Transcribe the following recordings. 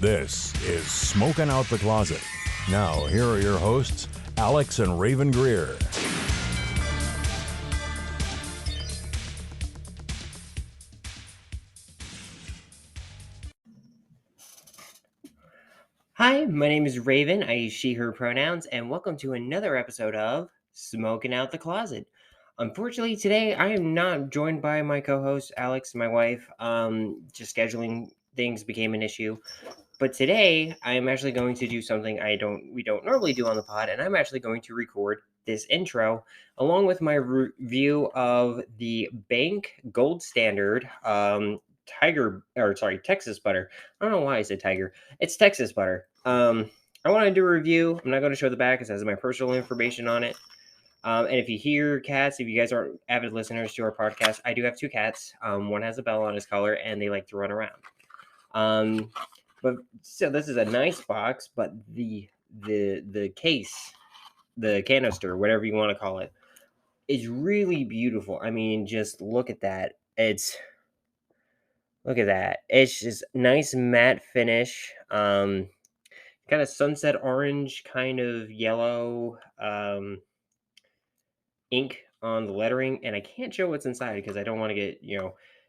This is Smoking Out the Closet. Now, here are your hosts, Alex and Rayven Greer. Hi, my name is Rayven. I use she, her pronouns, and welcome to another episode of Smoking Out the Closet. Unfortunately, today I am not joined by my co-host, Alex, my wife. Just scheduling things became an issue. But today, I am actually going to do something we don't normally do on the pod, and I'm actually going to record this intro along with my review of the Bank Gold Standard Texas butter. I don't know why I said tiger. It's Texas butter. I want to do a review. I'm not going to show the back because it has my personal information on it. And if you hear cats, if you guys aren't avid listeners to our podcast, I do have two cats. One has a bell on his collar, and they like to run around. But so this is a nice box, but the case, the canister, whatever you want to call it, is really beautiful. I mean, just look at that. Look at that. It's just nice matte finish. Kind of sunset orange, kind of yellow ink on the lettering, and I can't show what's inside because I don't want to get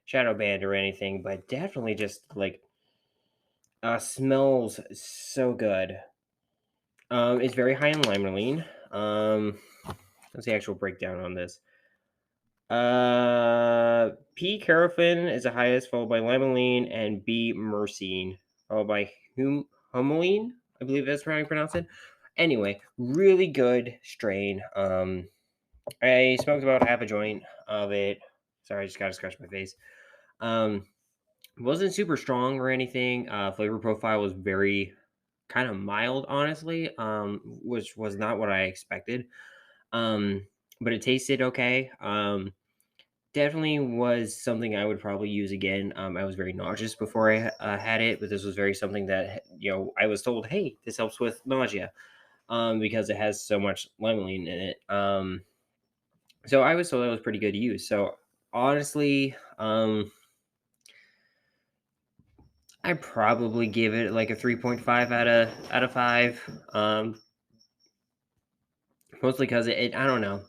shadow banned or anything. But definitely just like smells so good. It's very high in limonene. What's the actual breakdown on this? P. Carafin is the highest, followed by limonene, and B. myrcene, followed by humulene. I believe that's how you pronounce it. Anyway, really good strain. I smoked about half a joint of it. Sorry, I just gotta scratch my face. Wasn't super strong or anything. Flavor profile was very kind of mild, honestly, which was not what I expected. But it tasted okay. Definitely was something I would probably use again. I was very nauseous before I had it, but this was very something that I was told, hey, this helps with nausea, because it has so much limonene in it. So I was told it was pretty good to use. So honestly, I probably give it like a 3.5 out of 5. Mostly because it I don't know.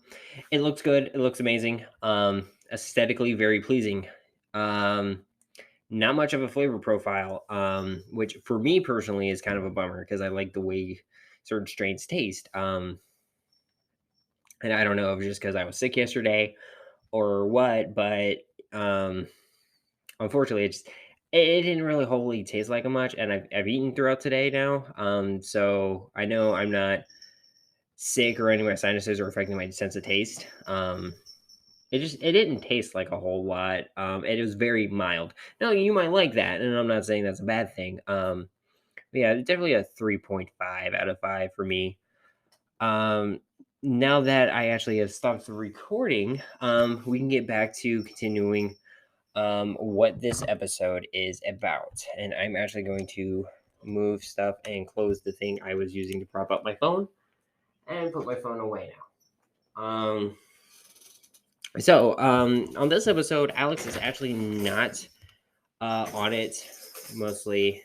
It looks good. It looks amazing. Aesthetically very pleasing. Not much of a flavor profile, which for me personally is kind of a bummer because I like the way certain strains taste. And I don't know if it's just because I was sick yesterday or what, but unfortunately, it didn't really wholly taste like much, and I've eaten throughout today now. So I know I'm not sick or any of my sinuses are affecting my sense of taste. It didn't taste like a whole lot. It was very mild. Now you might like that, and I'm not saying that's a bad thing. Yeah, definitely a 3.5 out of 5 for me. Now that I actually have stopped the recording, we can get back to continuing what this episode is about. And I'm actually going to move stuff and close the thing I was using to prop up my phone and put my phone away now. On this episode, Alex is actually not on it, mostly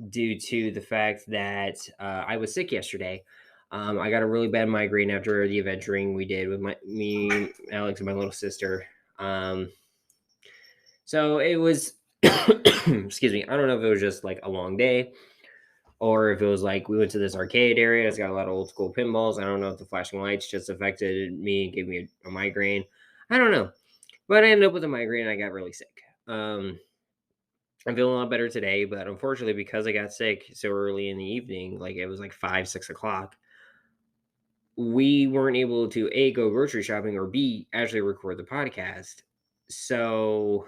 due to the fact that I was sick yesterday. I got a really bad migraine after the adventuring we did with me, Alex, and my little sister. So it was, excuse me, I don't know if it was just like a long day or if it was like we went to this arcade area. It's got a lot of old school pinballs. I don't know if the flashing lights just affected me and gave me a migraine. I don't know. But I ended up with a migraine and I got really sick. I'm feeling a lot better today, but unfortunately, because I got sick so early in the evening, like it was like 5, 6 o'clock, we weren't able to A, go grocery shopping, or B, actually record the podcast. So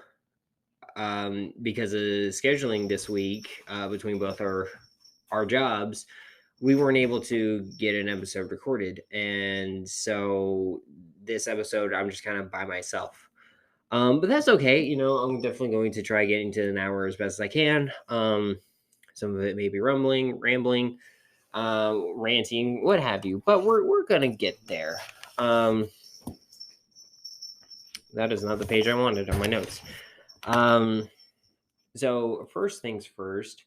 because of scheduling this week between both our jobs, we weren't able to get an episode recorded, and so this episode I'm just kind of by myself. But that's okay. I'm definitely going to try getting to an hour as best as I can. Some of it may be rambling, ranting, what have you, but we're gonna get there. That is not the page I wanted on my notes. So first things first.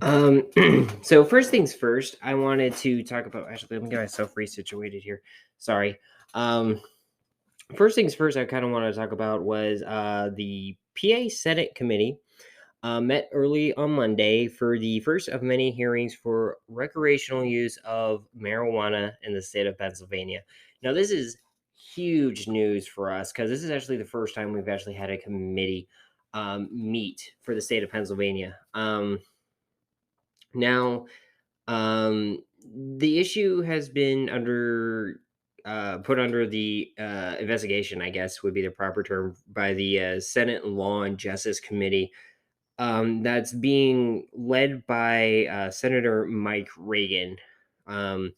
Um, so first things first, I wanted to talk about. Actually, let me get myself resituated here. Sorry. Um, First things first, I kind of want to talk about was the PA Senate Committee met early on Monday for the first of many hearings for recreational use of marijuana in the state of Pennsylvania. Now, this is huge news for us because this is actually the first time we've actually had a committee meet for the state of Pennsylvania. Now, the issue has been put under the investigation, I guess would be the proper term, by the Senate Law and Justice Committee. That's being led by Senator Mike Reagan, um,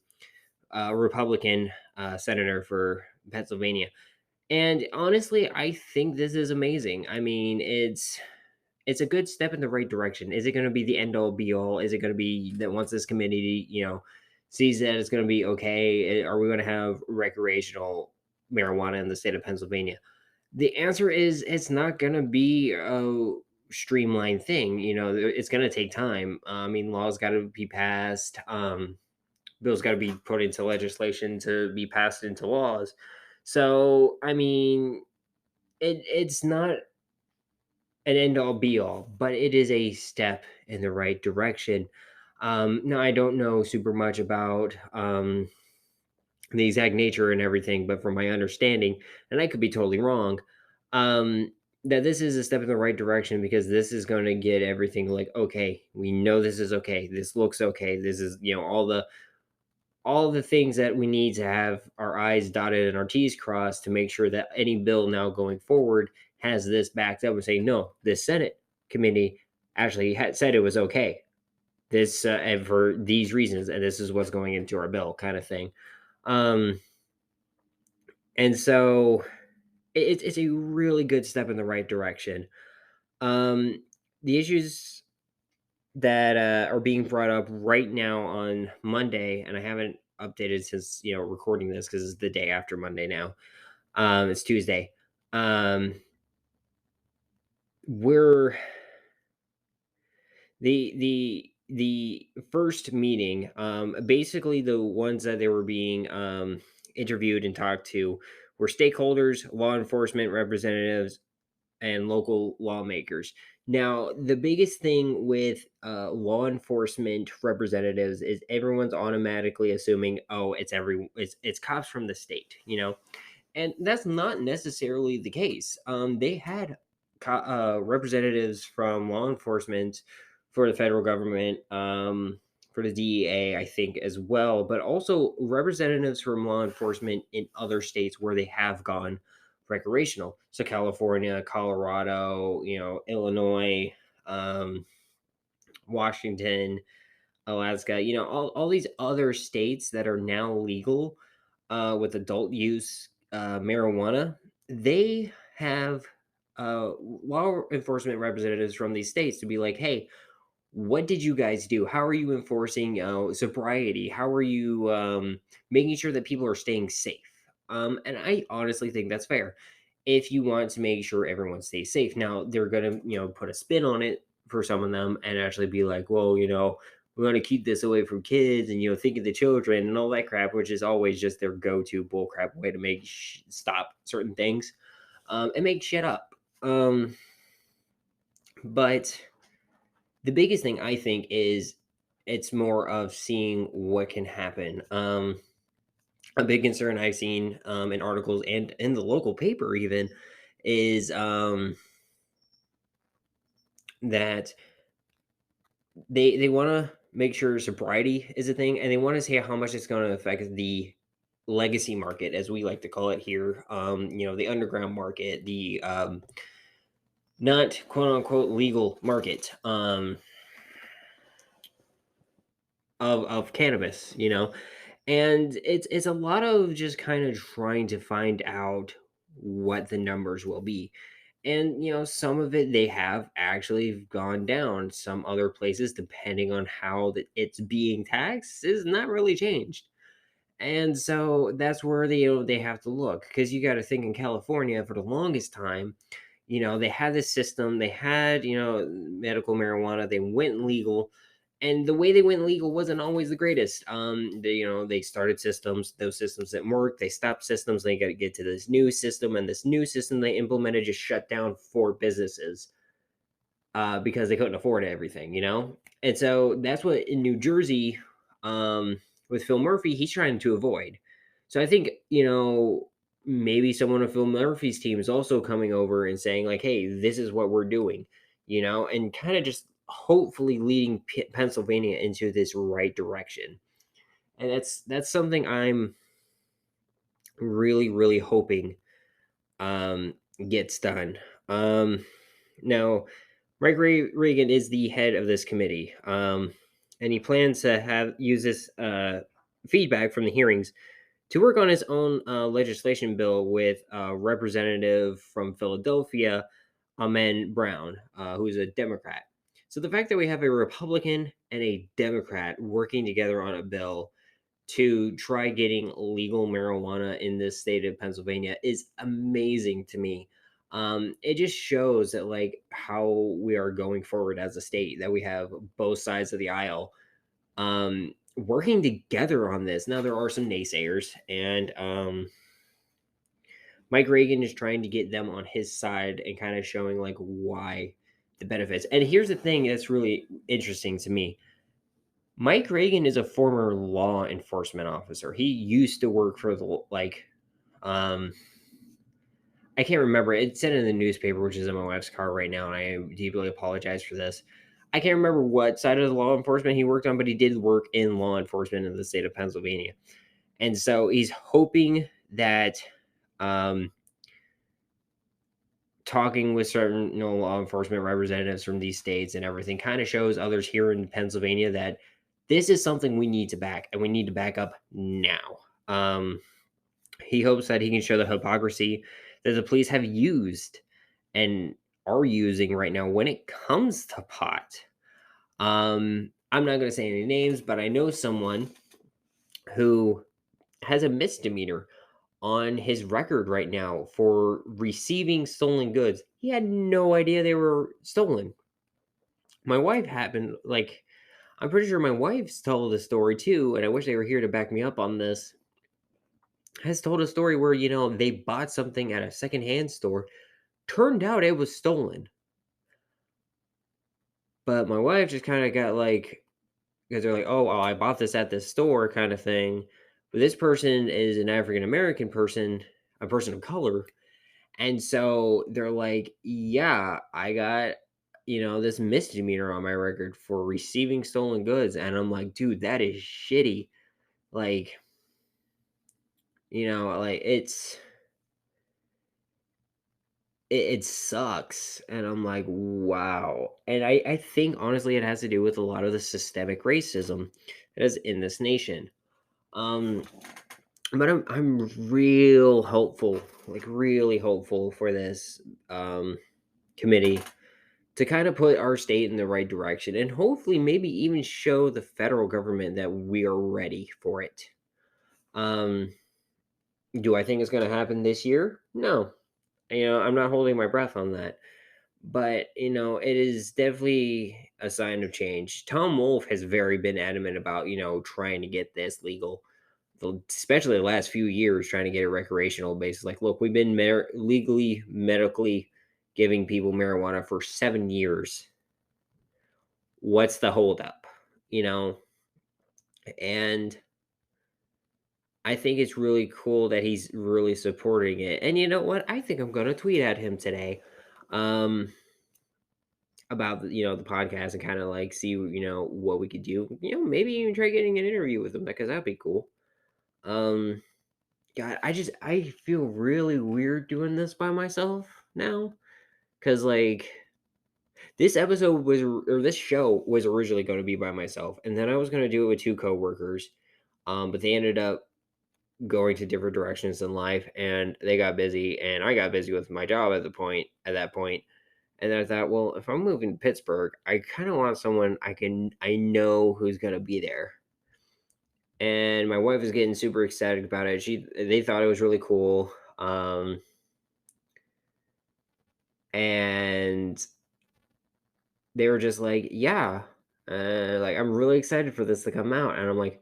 a Republican senator for Pennsylvania. And honestly, I think this is amazing. I mean, it's a good step in the right direction. Is it going to be the end all be all? Is it going to be that once this committee, sees that it's going to be okay? Are we going to have recreational marijuana in the state of Pennsylvania? The answer is it's not going to be a streamlined thing. It's going to take time. I mean, laws got to be passed. Bills got to be put into legislation to be passed into laws. So, I mean, it's not an end all be all, but it is a step in the right direction. Now, I don't know super much about the exact nature and everything, but from my understanding, and I could be totally wrong, um, that this is a step in the right direction because this is going to get everything like, okay, we know this is okay, this looks okay, this is all the things that we need to have our I's dotted and our T's crossed to make sure that any bill now going forward has this backed up and saying, no, this Senate committee actually had said it was okay. This and for these reasons, and this is what's going into our bill, kind of thing. Um, and so it's a really good step in the right direction. The issues that are being brought up right now on Monday, and I haven't updated since recording this because it's the day after Monday now. It's Tuesday. We're the first meeting. Basically, the ones that they were being interviewed and talked to were stakeholders, law enforcement representatives, and local lawmakers. Now, the biggest thing with law enforcement representatives is everyone's automatically assuming, oh, it's cops from the state, and that's not necessarily the case. They had representatives from law enforcement for the federal government, for the DEA, I think, as well, but also representatives from law enforcement in other states where they have gone recreational. So California, Colorado, Illinois, um, Washington, Alaska, all these other states that are now legal with adult use marijuana, they have law enforcement representatives from these states to be like, hey, what did you guys do? How are you enforcing sobriety? How are you making sure that people are staying safe? And I honestly think that's fair. If you want to make sure everyone stays safe, now they're gonna put a spin on it for some of them and actually be like, well, we want to keep this away from kids and think of the children and all that crap, which is always just their go-to bullcrap way to make stop certain things and make shit up. But the biggest thing I think is it's more of seeing what can happen. A big concern I've seen in articles and in the local paper even is that they want to make sure sobriety is a thing, and they want to see how much it's going to affect the legacy market, as we like to call it here. The underground market, the not quote unquote legal market. Of cannabis, and it's a lot of just kind of trying to find out what the numbers will be. And some of it they have actually gone down. Some other places, depending on how it's being taxed, is not really changed. And so that's where they have to look, because you got to think in California for the longest time, they had this system, they had, medical marijuana, they went legal, and the way they went legal wasn't always the greatest. They started systems, those systems didn't work, they stopped systems, they got to get to this new system, and this new system they implemented just shut down 4 businesses because they couldn't afford everything. And so that's what in New Jersey, with Phil Murphy, he's trying to avoid. So I think, maybe someone of Phil Murphy's team is also coming over and saying, like, hey, this is what we're doing, and kind of just hopefully leading Pennsylvania into this right direction. And that's something I'm really, really hoping gets done. Now, Mike Reagan is the head of this committee, and he plans to use this feedback from the hearings to work on his own legislation bill with a representative from Philadelphia, Amen Brown, who's a Democrat. So the fact that we have a Republican and a Democrat working together on a bill to try getting legal marijuana in this state of Pennsylvania is amazing to me. It just shows that, like, how we are going forward as a state, that we have both sides of the aisle working together on this. Now there are some naysayers, and Mike Reagan is trying to get them on his side and kind of showing like why the benefits. And here's the thing that's really interesting to me. Mike Reagan is a former law enforcement officer. He used to work for um, I can't remember. It said in the newspaper, which is in my wife's car right now, and I deeply apologize for this. I can't remember what side of the law enforcement he worked on, but he did work in law enforcement in the state of Pennsylvania. And so he's hoping that um, talking with certain law enforcement representatives from these states and everything kind of shows others here in Pennsylvania that this is something we need to back, and we need to back up now. He hopes that he can show the hypocrisy that the police have used and are using right now when it comes to pot. I'm not going to say any names, but I know someone who has a misdemeanor on his record right now for receiving stolen goods. He had no idea they were stolen. My wife happened, like, I'm pretty sure my wife's told the story too, and I wish they were here to back me up on this. Has told a story where, they bought something at a secondhand store. Turned out it was stolen. But my wife just kind of got like, because they're like, oh, well, I bought this at this store kind of thing. But this person is an African American person, a person of color. And so they're like, yeah, I got, this misdemeanor on my record for receiving stolen goods. And I'm like, dude, that is shitty. Like, like it sucks. And I'm like, wow. And I think honestly it has to do with a lot of the systemic racism that is in this nation. Um, but I'm real hopeful, like really hopeful for this committee to kind of put our state in the right direction, and hopefully maybe even show the federal government that we are ready for it. Um, do I think it's going to happen this year? No. I'm not holding my breath on that. But, it is definitely a sign of change. Tom Wolfe has very been adamant about, trying to get this legal, especially the last few years, trying to get a recreational basis. Like, look, we've been legally, medically giving people marijuana for 7 years. What's the holdup? And I think it's really cool that he's really supporting it. And you know what? I think I'm going to tweet at him today. About the podcast, and kind of like see what we could do, maybe even try getting an interview with him, because that'd be cool. God, I feel really weird doing this by myself now, because like this episode was, or this show was originally going to be by myself, and then I was going to do it with 2 coworkers, but they ended up going to different directions in life, and they got busy, and I got busy with my job at that point. And then I thought, well, if I'm moving to Pittsburgh, I kind of want someone I know who's gonna be there. And my wife is getting super excited about it. They thought it was really cool. And they were just like, yeah, like, I'm really excited for this to come out. And I'm like,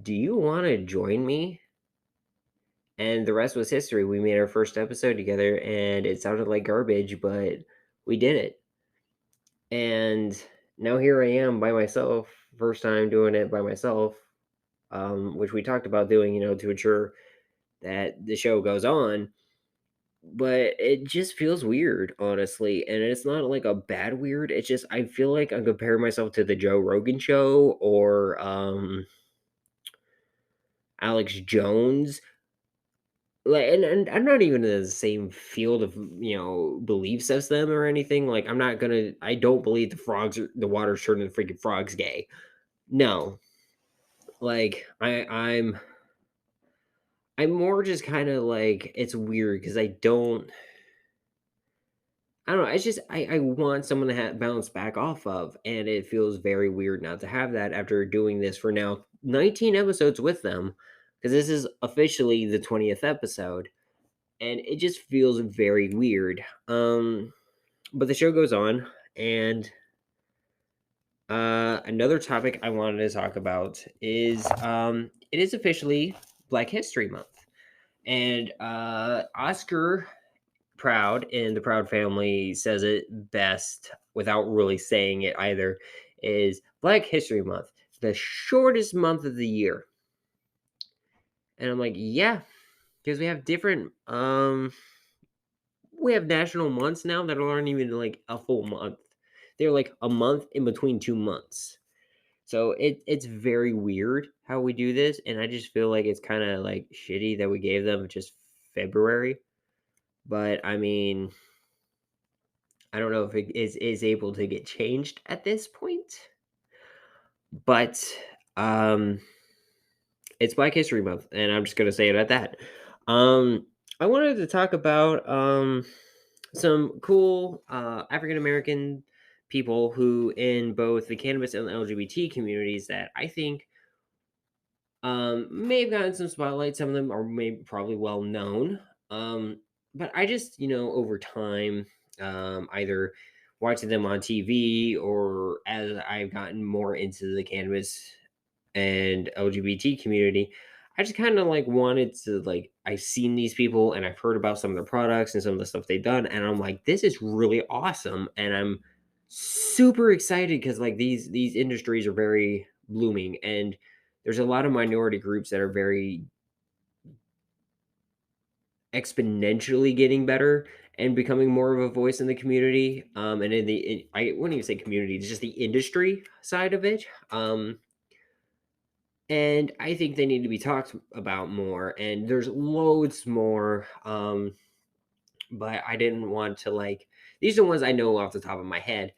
do you want to join me? And the rest was history. We made our first episode together, and it sounded like garbage, but we did it. And now here I am by myself, first time doing it by myself, which we talked about doing, to ensure that the show goes on. But it just feels weird, honestly. And it's not like a bad weird. It's just I feel like I'm comparing myself to the Joe Rogan show or Alex Jones. Like, and I'm not even in the same field of beliefs as them or anything. Like, I don't believe the water's turning the freaking frogs gay. No, like I'm more just kind of like it's weird because I don't know. It's just I want someone to bounce back off of, and it feels very weird not to have that after doing this for now 19 episodes with them, because this is officially the 20th episode, and it just feels very weird. But the show goes on, and another topic I wanted to talk about is it is officially Black History Month, and Oscar Proud and the Proud family says it best without really saying it either, is Black History Month, the shortest month of the year. And I'm like, yeah, because we have national months now that aren't even like a full month. They're like a month in between 2 months. So it's very weird how we do this, and I just feel like it's kind of like shitty that we gave them just February. But I mean, I don't know if it is able to get changed at this point, but um, it's Black History Month, and I'm just gonna say it at that. Um, I wanted to talk about some cool African American people who, in both the cannabis and LGBT communities, that I think may have gotten some spotlight. Some of them are maybe probably well known. But I just, over time, either watching them on TV or as I've gotten more into the cannabis and LGBT community, I just kind of like wanted to like I've seen these people and I've heard about some of their products and some of the stuff they've done, and I'm like, this is really awesome, and I'm super excited because like these industries are very blooming, and there's a lot of minority groups that are very exponentially getting better and becoming more of a voice in the community. And I wouldn't even say community, it's just the industry side of it. And I think they need to be talked about more. And there's loads more. But I didn't want to like these are the ones I know off the top of my head.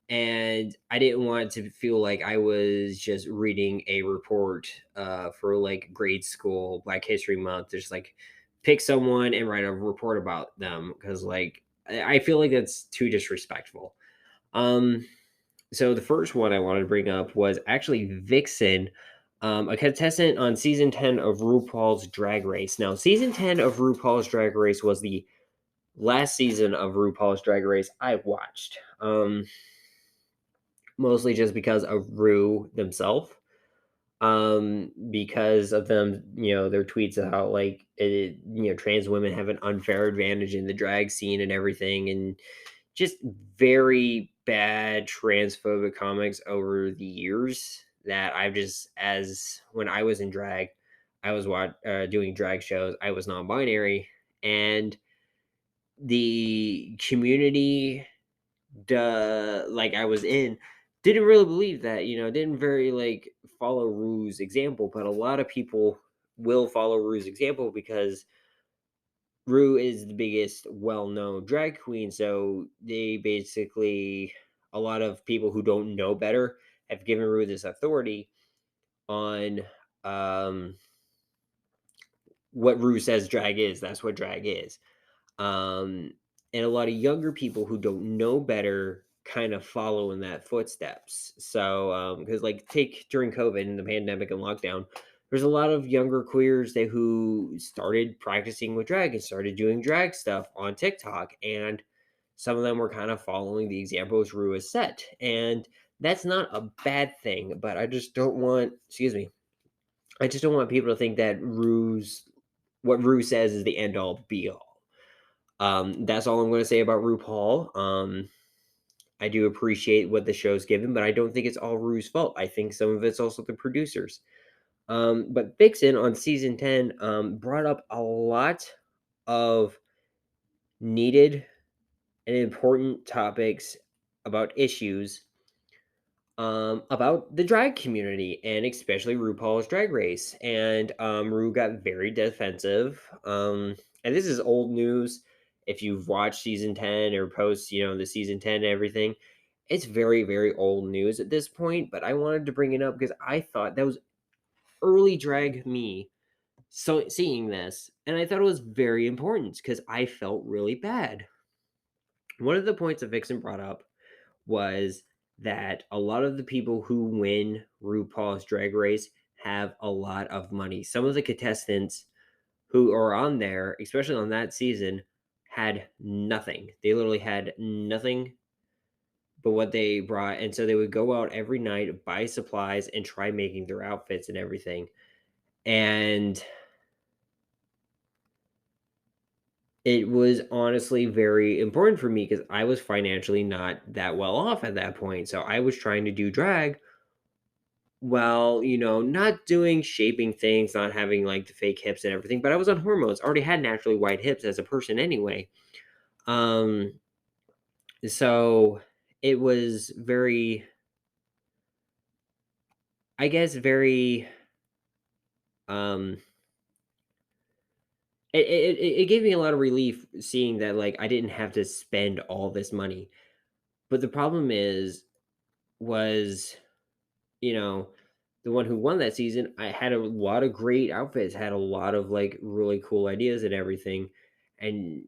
And I didn't want to feel like I was just reading a report for like grade school Black History Month. Just like pick someone and write a report about them because like I feel like that's too disrespectful. Um, so the first one I wanted to bring up was actually Vixen, a contestant on season 10 of RuPaul's Drag Race. Now, season 10 of RuPaul's Drag Race was the last season of RuPaul's Drag Race I watched. Mostly just because of Ru themselves. Because of them, their tweets about like trans women have an unfair advantage in the drag scene and everything, and just very bad transphobic comics over the years that I've just as when I was in drag, I was doing drag shows. I was non-binary, and the community like I was in didn't really believe that, didn't very like follow Rue's example, but a lot of people will follow Rue's example because Rue is the biggest well-known drag queen. So they basically a lot of people who don't know better have given Rue this authority on um what Rue says drag is. That's what drag is. And a lot of younger people who don't know better kind of follow in that footsteps. So, because like take during COVID and the pandemic and lockdown, there's a lot of younger queers who started practicing with drag and started doing drag stuff on TikTok, and some of them were kind of following the examples Rue has set. And that's not a bad thing, but I just don't want, excuse me, I just don't want people to think that what Rue says is the end all be all. That's all I'm going to say about RuPaul. I do appreciate what the show's given, but I don't think it's all Rue's fault. I think some of it's also the producers. But Vixen on season 10 brought up a lot of needed and important topics about issues about the drag community and especially RuPaul's Drag Race. And Ru got very defensive. And this is old news. If you've watched season 10 or post, the season 10 and everything, it's very, very old news at this point. But I wanted to bring it up because I thought that was early drag me seeing this. And I thought it was very important because I felt really bad. One of the points that Vixen brought up was that a lot of the people who win RuPaul's Drag Race have a lot of money. Some of the contestants who are on there, especially on that season, had nothing. They literally had nothing but what they brought. And so they would go out every night, buy supplies, and try making their outfits and everything. And it was honestly very important for me because I was financially not that well off at that point. So I was trying to do drag well, not doing shaping things, not having like the fake hips and everything, but I was on hormones. Already had naturally wide hips as a person anyway. Um so it was very, I guess, very um it gave me a lot of relief seeing that like I didn't have to spend all this money. But the problem was, you know, the one who won that season, I had a lot of great outfits, had a lot of like really cool ideas and everything. And,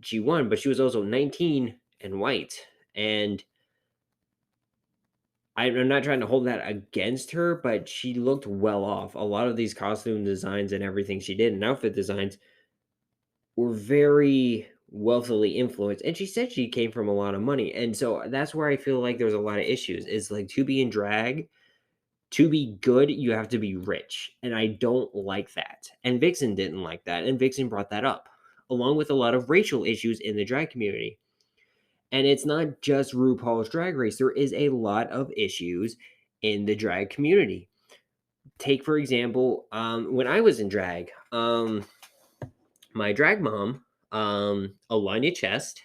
she won, but she was also 19 and white. And I'm not trying to hold that against her, but she looked well off. A lot of these costume designs and everything she did and outfit designs were very wealthily influenced. And she said she came from a lot of money. And so that's where I feel like there's a lot of issues. Is like to be in drag, to be good, you have to be rich. And I don't like that. And Vixen didn't like that. And Vixen brought that up, along with a lot of racial issues in the drag community. And it's not just RuPaul's Drag Race, there is a lot of issues in the drag community. Take, for example, when I was in drag, my drag mom, Alanya Chest,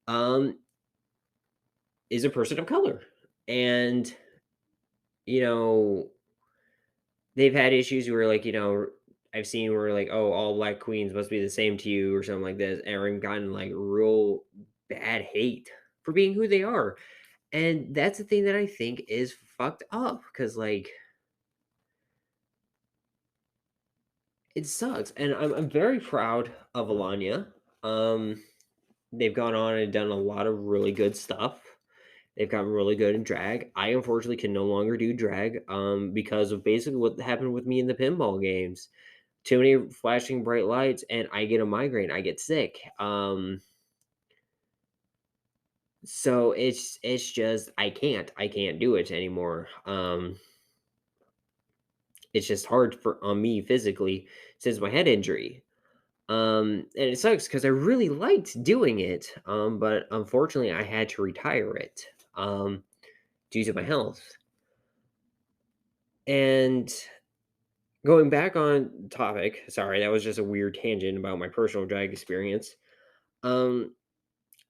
um, is a person of color. And, you know, they've had issues where like, I've seen where like, oh, all black queens must be the same to you or something like this, and I've gotten like real bad hate for being who they are. And that's the thing that I think is fucked up because like it sucks. And I'm very proud of Alanya. Um they've gone on and done a lot of really good stuff. They've gotten really good in drag. I unfortunately can no longer do drag because of basically what happened with me in the pinball games. Too many flashing bright lights and I get a migraine. I get sick. So it's just I can't do it anymore. It's just hard for on me physically since my head injury. And it sucks because I really liked doing it. But unfortunately I had to retire it due to my health. And going back on topic, sorry, that was just a weird tangent about my personal drag experience. Um,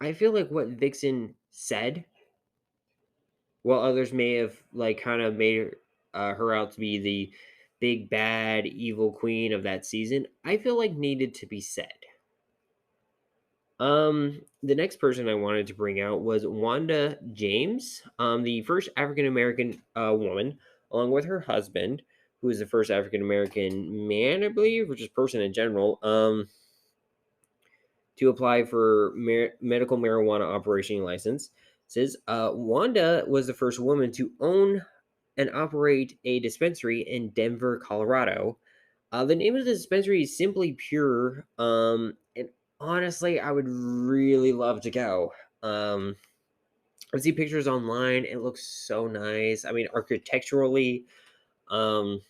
I feel like what Vixen said, while others may have like kind of made her out to be the big bad evil queen of that season, I feel like needed to be said. The next person I wanted to bring out was Wanda James, the first African American woman, along with her husband, who is the first African American man, I believe, or just person in general, to apply for medical marijuana operation license. Says Wanda was the first woman to own and operate a dispensary in Denver, Colorado. The name of the dispensary is Simply Pure. And honestly, I would really love to go. I see pictures online. It looks so nice. I mean, architecturally, um,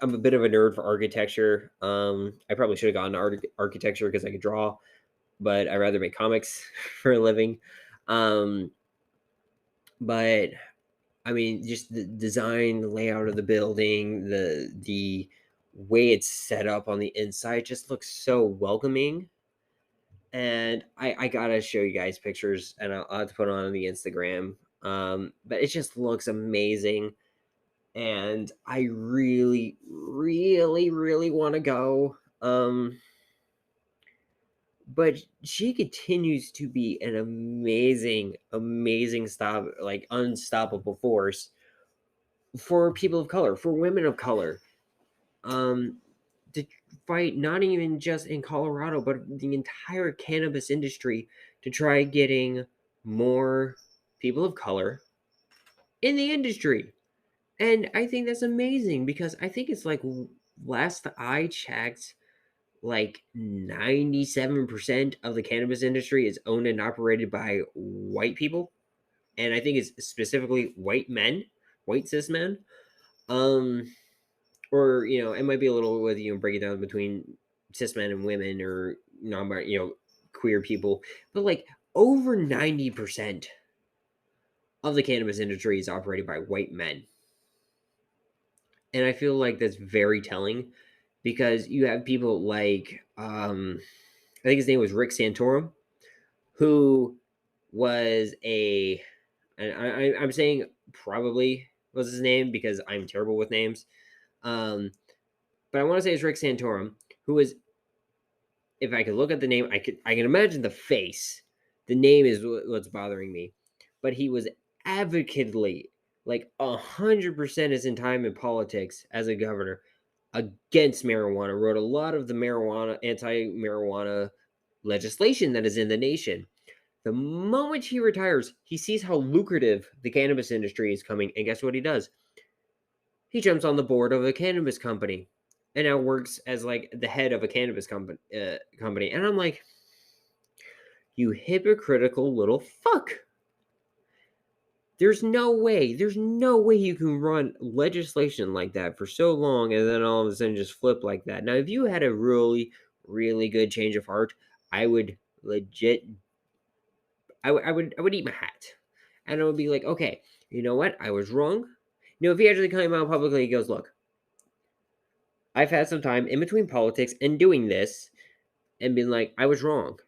I'm a bit of a nerd for architecture. I probably should have gone to architecture because I could draw, but I rather make comics for a living. Um, but I mean, just the design, the layout of the building, the way it's set up on the inside just looks so welcoming. And I gotta show you guys pictures, and I'll have to put on the Instagram. But it just looks amazing, and I really, really, really want to go. But she continues to be an amazing, amazing unstoppable force for people of color, for women of color. Um, to fight not even just in Colorado, but the entire cannabis industry to try getting more people of color in the industry. And I think that's amazing because I think it's like last I checked, like 97% of the cannabis industry is owned and operated by white people. And I think it's specifically white men, white cis men. Um, or it might be a little with break it down between cis men and women or non queer people, but like over 90% of the cannabis industry is operated by white men, and I feel like that's very telling because you have people like I think his name was Rick Santorum, who was I'm saying probably was his name because I'm terrible with names, um but I want to say it's Rick Santorum, who was, if I could look at the name, I can imagine the face. The name is what's bothering me, but he was advocately like 100% his time in politics as a governor against marijuana. Wrote a lot of the anti-marijuana legislation that is in the nation. The moment he retires, he sees how lucrative the cannabis industry is coming, and guess what he does? He jumps on the board of a cannabis company and now works as like the head of a cannabis company. And I'm like, you hypocritical little fuck. There's no way you can run legislation like that for so long and then all of a sudden just flip like that. Now, if you had a really, really good change of heart, I would legit, I would eat my hat. And I would be like, okay, you know what? I was wrong. If he actually came out publicly, he goes, look, I've had some time in between politics and doing this and been like, I was wrong.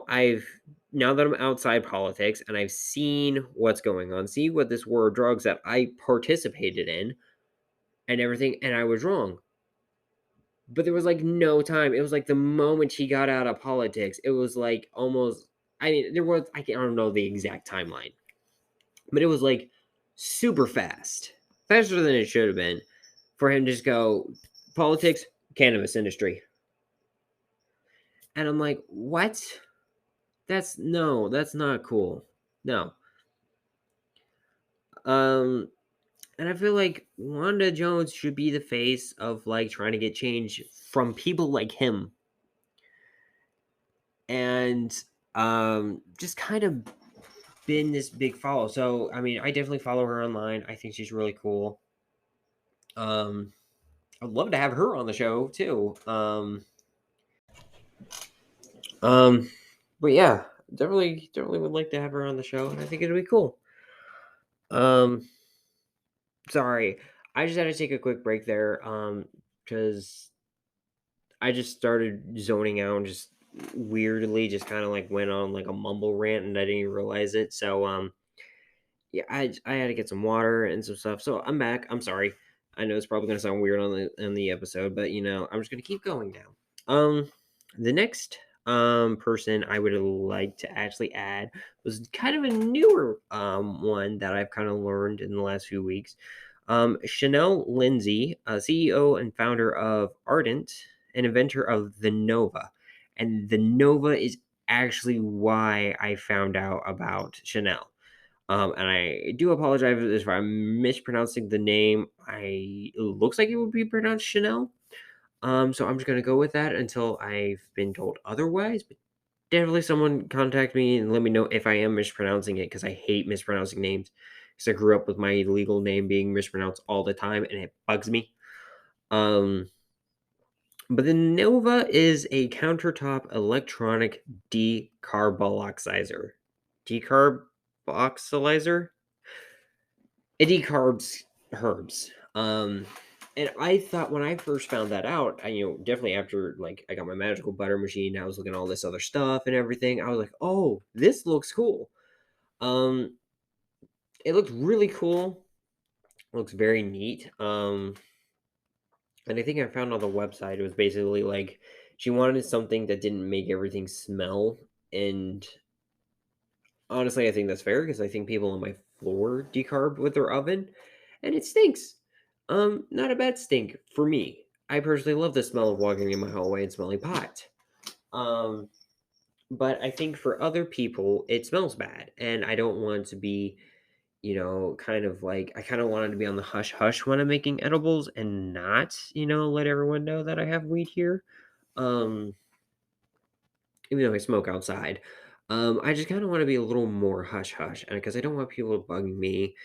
I've now that I'm outside politics and I've seen what's going on, see what this war of drugs that I participated in and everything, and I was wrong. But there was like no time. It was like the moment he got out of politics, it was like almost. I mean, I don't know the exact timeline, but it was like super fast, faster than it should have been, for him to just go politics, cannabis industry, and I'm like, what? That's not cool. No. Um, and I feel like Wanda Jones should be the face of like trying to get change from people like him. And just kind of been this big follow. So I mean, I definitely follow her online. I think she's really cool. Um I'd love to have her on the show too. Um but yeah, definitely would like to have her on the show, and I think it'd be cool. Um Sorry, I just had to take a quick break there, because I just started zoning out and just weirdly just kind of like went on like a mumble rant and I didn't even realize it. So yeah, I had to get some water and some stuff. So I'm back. I'm sorry. I know it's probably gonna sound weird on the episode, but I'm just gonna keep going now. The next person I would like to actually add was kind of a newer one that I've kind of learned in the last few weeks. Chanel Lindsay, CEO and founder of Ardent, an inventor of the Nova. And the Nova is actually why I found out about Chanel. And I do apologize if I'm mispronouncing the name. It looks like it would be pronounced Chanel. So I'm just gonna go with that until I've been told otherwise. But definitely someone contact me and let me know if I am mispronouncing it, because I hate mispronouncing names. Because I grew up with my legal name being mispronounced all the time, and it bugs me. But the Nova is a countertop electronic decarboxylizer. Decarboxylizer? It decarbs herbs. And I thought when I first found that out, definitely after like I got my magical butter machine, I was looking at all this other stuff and everything. I was like, oh, this looks cool. Um, it looked really cool. Looks very neat. And I think I found on the website it was basically like she wanted something that didn't make everything smell. And honestly, I think that's fair because I think people on my floor decarb with their oven, and it stinks. Not a bad stink for me. I personally love the smell of walking in my hallway and smelling pot. Um, but I think for other people, it smells bad, and I don't want to be, kind of like I kind of wanted to be on the hush hush when I'm making edibles and not, let everyone know that I have weed here. Um, Even though I smoke outside. I just kind of want to be a little more hush hush, and because I don't want people bugging me.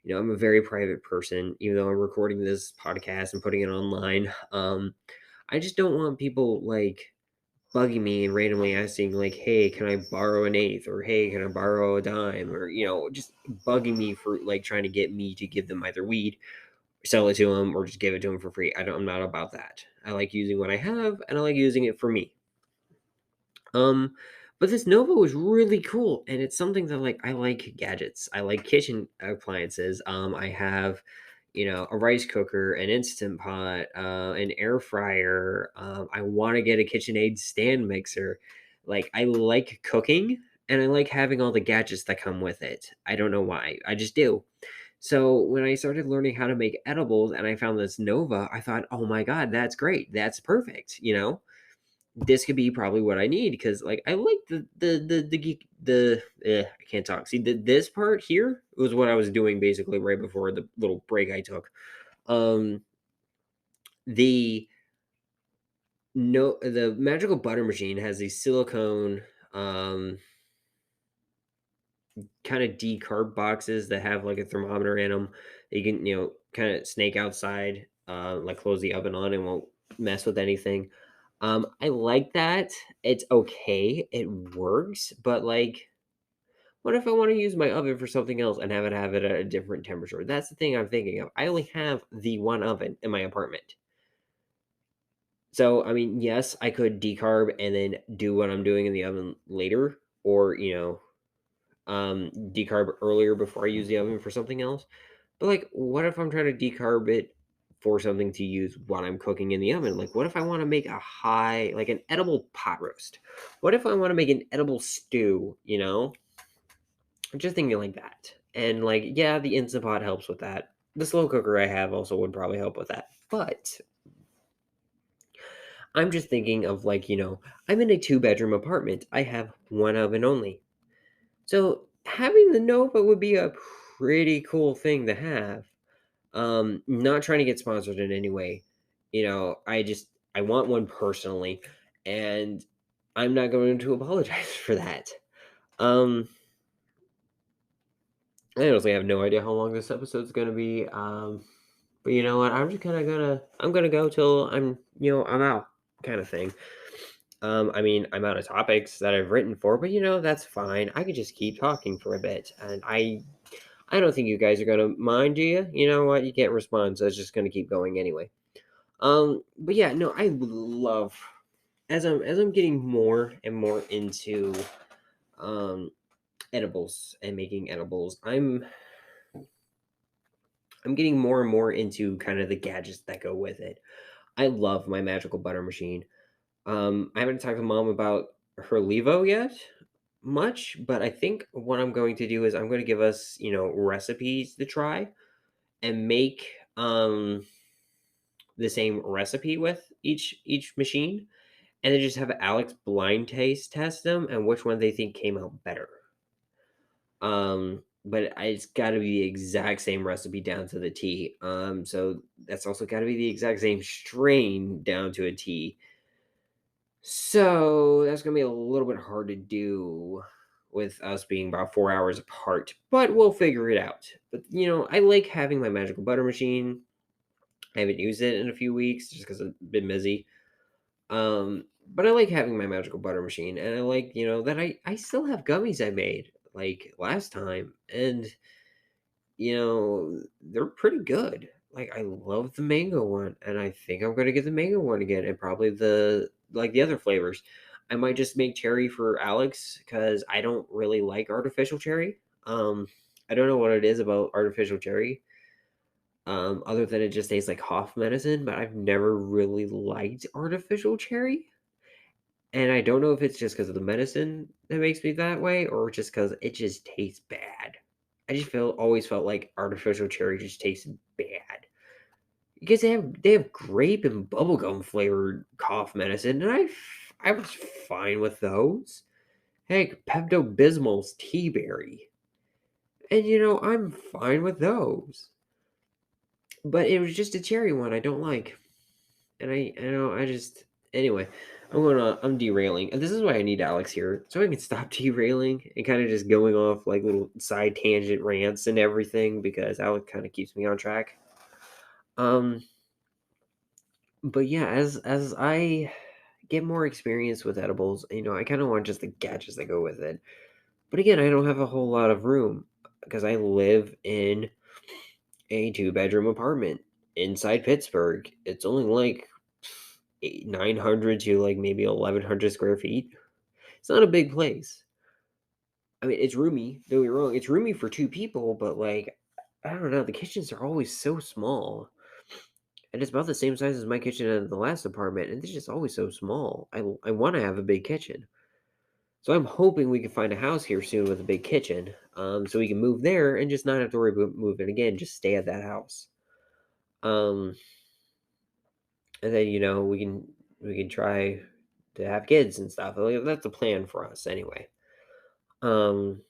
I'm a very private person, even though I'm recording this podcast and putting it online. I just don't want people like bugging me and randomly asking, like, "Hey, can I borrow an eighth?" or "Hey, can I borrow a dime?" or just bugging me for like trying to get me to give them either weed, sell it to them, or just give it to them for free. I'm not about that. I like using what I have, and I like using it for me. Um, but this Nova was really cool, and it's something that like I like gadgets. I like kitchen appliances. I have, a rice cooker, an instant pot, an air fryer. I want to get a KitchenAid stand mixer. Like I like cooking, and I like having all the gadgets that come with it. I don't know why. I just do. So when I started learning how to make edibles and I found this Nova, I thought, "Oh my god, that's great. That's perfect." This could be probably what I need because like I like the geek I can't talk. See this part here was what I was doing basically right before the little break I took. Um the no the magical butter machine has these silicone kind of decarb boxes that have like a thermometer in them. You can kind of snake outside, like close the oven on and won't mess with anything. I like that. It's okay. It works, but like, what if I want to use my oven for something else and have it at a different temperature? That's the thing I'm thinking of. I only have the one oven in my apartment. So, I mean, yes, I could decarb and then do what I'm doing in the oven later, or decarb earlier before I use the oven for something else. But like, what if I'm trying to decarb it for something to use while I'm cooking in the oven? Like, what if I want to make like an edible pot roast? What if I want to make an edible stew? I'm just thinking like that. And like, yeah, the Instant Pot helps with that. The slow cooker I have also would probably help with that. But I'm just thinking of like, I'm in a 2-bedroom apartment. I have one oven only. So having the Nova would be a pretty cool thing to have. Not trying to get sponsored in any way. I want one personally, and I'm not going to apologize for that. Um, I honestly have no idea how long this episode's gonna be. But you know what? I'm just kind of I'm gonna go till I'm out, kind of thing. I mean, I'm out of topics that I've written for, but that's fine. I could just keep talking for a bit, and I don't think you guys are gonna mind, do you? You know what? You can't respond, so it's just gonna keep going anyway. But yeah, no, I love as I'm getting more and more into um edibles and making edibles. I'm getting more and more into kind of the gadgets that go with it. I love my magical butter machine. I haven't talked to mom about her Levo yet much, but I think what I'm going to do is I'm going to give us, recipes to try and make the same recipe with each machine, and then just have Alex blind taste test them and which one they think came out better. But it's got to be the exact same recipe down to the T. So that's also got to be the exact same strain down to a T. So that's gonna be a little bit hard to do with us being about 4 hours apart, but we'll figure it out. But I like having my magical butter machine. I haven't used it in a few weeks just because I've been busy. But I like having my magical butter machine, and I like, that I still have gummies I made like last time, and they're pretty good. Like I love the mango one, and I think I'm gonna get the mango one again, and probably the other flavors. I might just make cherry for Alex because I don't really like artificial cherry. I don't know what it is about artificial cherry. Other than it just tastes like cough medicine, but I've never really liked artificial cherry. And I don't know if it's just because of the medicine that makes me that way, or just because it just tastes bad. I just always felt like artificial cherry just tastes bad. Because they have grape and bubblegum flavored cough medicine, and I was fine with those. Heck, Pepto Bismol's tea berry. And I'm fine with those. But it was just a cherry one I don't like. And I just anyway, I'm derailing. And this is why I need Alex here, so I can stop derailing and kind of just going off like little side tangent rants and everything because Alex kind of keeps me on track. Um, but yeah, as I get more experience with edibles, I kind of want just the gadgets that go with it. But again, I don't have a whole lot of room because I live in a two-bedroom apartment inside Pittsburgh. It's only like 900 to like maybe 1100 square feet. It's not a big place. I mean, it's roomy. Don't get me wrong. It's roomy for two people, but like, I don't know. The kitchens are always so small, and it's about the same size as my kitchen in the last apartment, and it's just always so small. I want to have a big kitchen, so I'm hoping we can find a house here soon with a big kitchen, so we can move there and just not have to worry about moving again. Just stay at that house. Um, and then we can try to have kids and stuff. Like, that's the plan for us anyway. Um,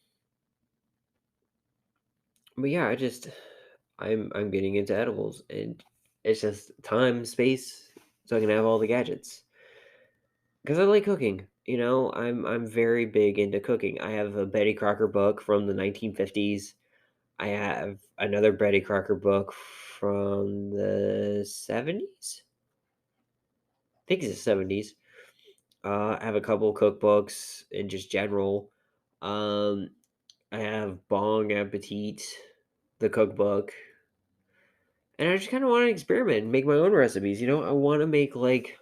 but yeah, I'm getting into edibles, and it's just time, space, so I can have all the gadgets. Because I like cooking. I'm very big into cooking. I have a Betty Crocker book from the 1950s. I have another Betty Crocker book from the 70s. I think it's the 70s. I have a couple cookbooks in just general. Um, I have Bong Appetit, the cookbook. And I just kind of want to experiment and make my own recipes. I want to make like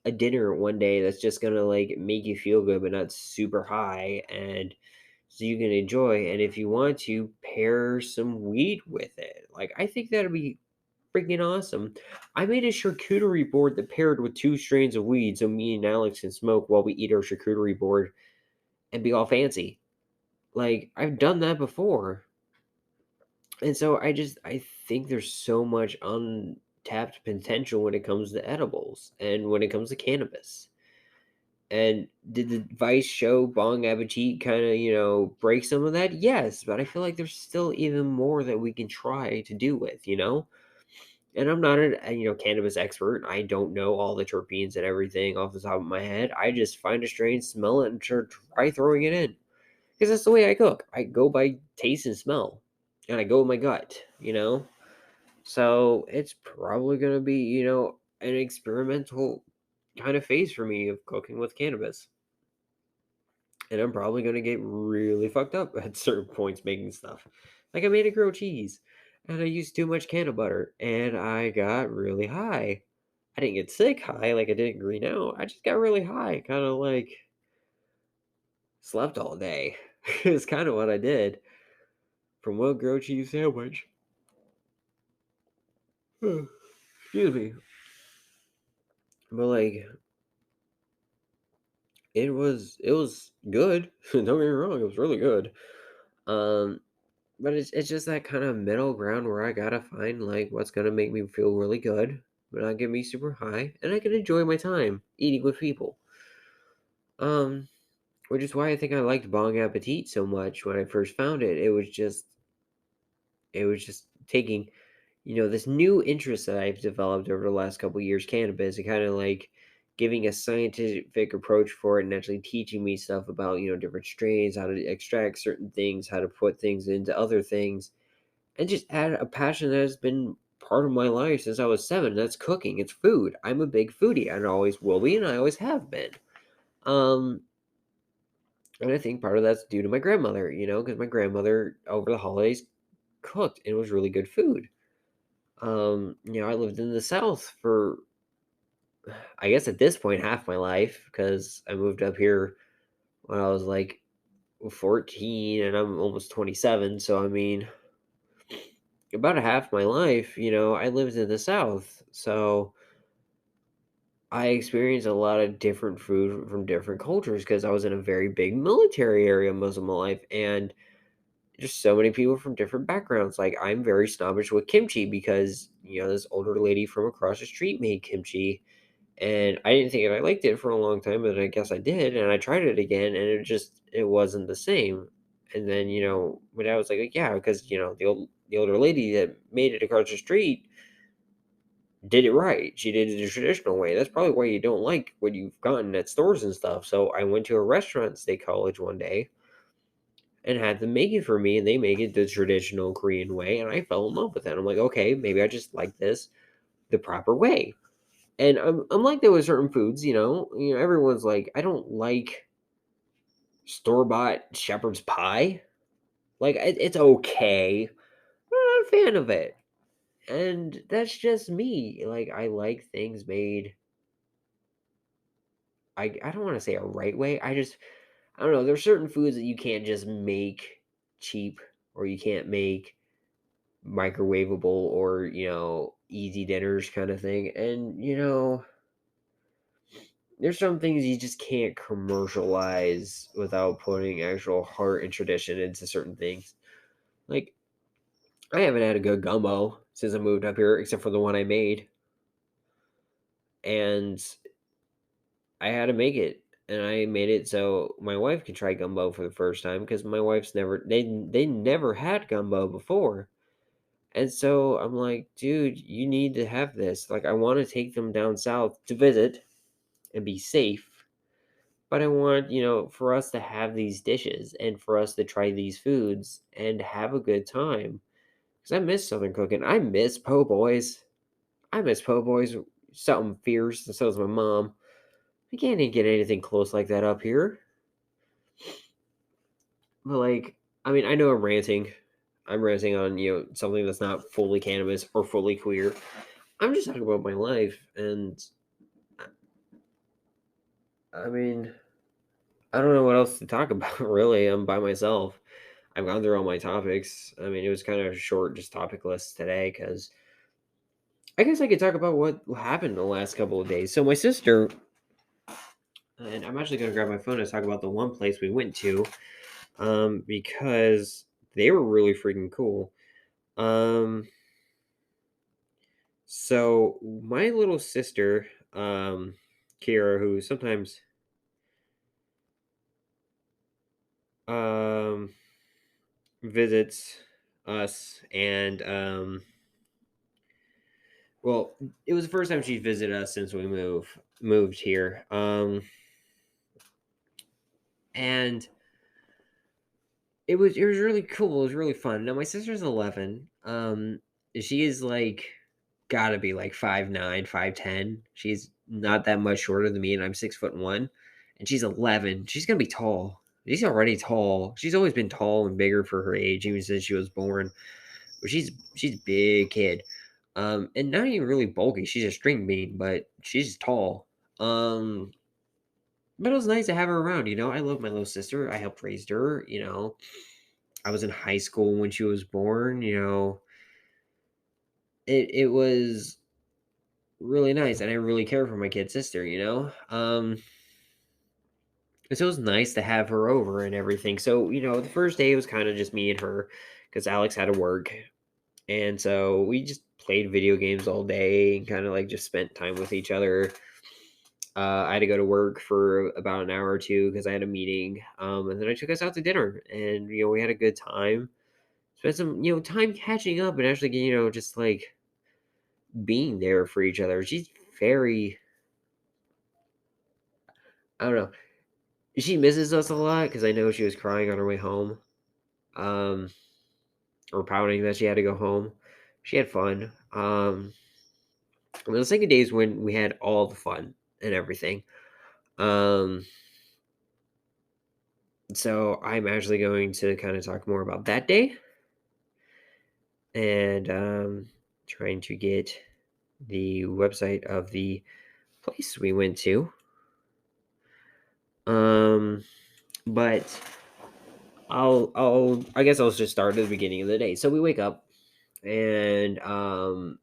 a dinner one day that's just gonna like make you feel good, but not super high, and so you can enjoy. And if you want to pair some weed with it, like I think that'd be freaking awesome. I made a charcuterie board that paired with two strains of weed, so me and Alex can smoke while we eat our charcuterie board and be all fancy. Like I've done that before. And so I think there's so much untapped potential when it comes to edibles and when it comes to cannabis. And did the Vice show Bong Appetit kind of, break some of that? Yes, but I feel like there's still even more that we can try to do with. And I'm not a cannabis expert. I don't know all the terpenes and everything off the top of my head. I just find a strain, smell it, and try throwing it in. Because that's the way I cook. I go by taste and smell, and I go with my gut. So it's probably going to be, an experimental kind of phase for me of cooking with cannabis. And I'm probably going to get really fucked up at certain points making stuff. Like I made a grilled cheese and I used too much can of butter and I got really high. I didn't get sick high like I did in Green Out. I just got really high, kind of like slept all day. It's kind of what I did from one grilled cheese sandwich. Excuse me. But like it was good. Don't get me wrong, it was really good. Um but it's just that kind of middle ground where I gotta find like what's gonna make me feel really good, but not get me super high, and I can enjoy my time eating with people. Um, which is why I think I liked Bong Appetit so much when I first found it. It was just taking, this new interest that I've developed over the last couple years, cannabis, and kind of like giving a scientific approach for it and actually teaching me stuff about, different strains, how to extract certain things, how to put things into other things, and just add a passion that has been part of my life since I was 7. That's cooking. It's food. I'm a big foodie. And I always will be, and I always have been. Um, and I think part of that's due to my grandmother, because my grandmother over the holidays cooked and it was really good food. I lived in the South for, I guess at this point, half my life because I moved up here when I was like 14 and I'm almost 27. So, I mean, about a half my life, I lived in the South. So I experienced a lot of different food from different cultures because I was in a very big military area most of my life. And just so many people from different backgrounds. Like I'm very snobbish with kimchi because, this older lady from across the street made kimchi. And I didn't think I liked it for a long time, but I guess I did. And I tried it again and it wasn't the same. And then, my dad was like, yeah, because, the older lady that made it across the street did it right. She did it the traditional way. That's probably why you don't like what you've gotten at stores and stuff. So I went to a restaurant at State College one day and had them make it for me, and they make it the traditional Korean way, and I fell in love with it. I'm like, okay, maybe I just like this the proper way. And I'm like that with certain foods, everyone's like, I don't like store bought shepherd's pie. Like it's okay. I'm not a fan of it, and that's just me. Like I like things made. I don't want to say a right way. I don't know. There's certain foods that you can't just make cheap, or you can't make microwavable, or easy dinners kind of thing. And there's some things you just can't commercialize without putting actual heart and tradition into certain things. Like I haven't had a good gumbo since I moved up here, except for the one I made, and I had to make it. And I made it so my wife could try gumbo for the first time because my wife's they never had gumbo before. And so I'm like, dude, you need to have this. Like, I want to take them down south to visit and be safe. But I want, for us to have these dishes and for us to try these foods and have a good time. Because I miss Southern cooking. I miss po' boys. I miss po' boys. Something fierce. And so does my mom. We can't even get anything close like that up here. But, like, I mean, I know I'm ranting. I'm ranting on, something that's not fully cannabis or fully queer. I'm just talking about my life, and I mean, I don't know what else to talk about. Really, I'm by myself. I've gone through all my topics. I mean, it was kind of a short, just topic list today because I guess I could talk about what happened the last couple of days. So my sister, and I'm actually going to grab my phone and talk about the one place we went to, because they were really freaking cool. Um, so my little sister, Kira, who sometimes um visits us, and well, it was the first time she visited us since we moved here. And it was really cool. It was really fun. Now my sister's 11. She is like gotta be like 5'9", 5'10". She's not that much shorter than me, and I'm 6'1", and she's 11. She's gonna be tall. She's already tall. She's always been tall and bigger for her age, even since she was born. But she's a big kid. And not even really bulky. She's a string bean, but she's tall. Um, but it was nice to have her around. I love my little sister. I helped raise her. I was in high school when she was born. It was really nice, and I really care for my kid sister. So it was nice to have her over and everything. So the first day it was kind of just me and her because Alex had to work. And so we just played video games all day and kind of like just spent time with each other. I had to go to work for about an hour or two because I had a meeting. And then I took us out to dinner, and we had a good time. Spent some time catching up and actually just like being there for each other. She's very I don't know. She misses us a lot because I know she was crying on her way home, um, or pouting that she had to go home. She had fun. And the second day is when we had all the fun and everything. Um, so I'm actually going to kind of talk more about that day and trying to get the website of the place we went to. Um, but I guess I'll just start at the beginning of the day. So we wake up and I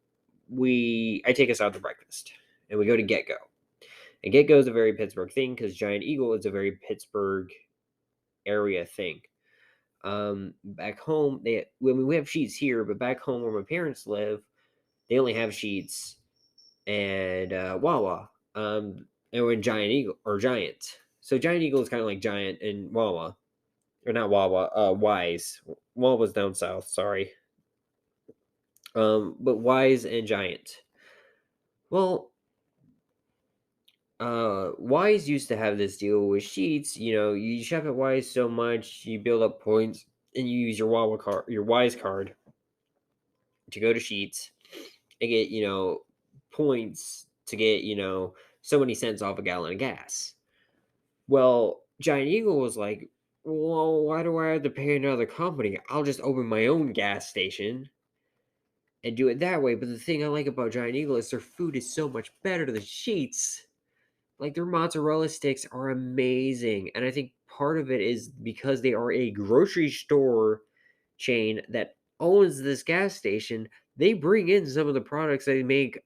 take us out to breakfast and we go to Get Go. And Get Go is a very Pittsburgh thing because Giant Eagle is a very Pittsburgh area thing. Back home, we have Sheets here, but back home where my parents live, they only have Sheets and Wawa. And we're in Giant Eagle or Giant. So Giant Eagle is kind of like Giant and Wawa, or not Wawa. Wise. Wawa's down south. Sorry. But Wise and Giant. Well, Wise used to have this deal with Sheets. You shop at Wise so much, you build up points, and you use your Wawa card, your Wise card, to go to Sheets and get points to get so many cents off a gallon of gas. Well, Giant Eagle was like, well, why do I have to pay another company? I'll just open my own gas station and do it that way. But the thing I like about Giant Eagle is their food is so much better than Sheets. Like their mozzarella sticks are amazing. And I think part of it is because they are a grocery store chain that owns this gas station, they bring in some of the products they make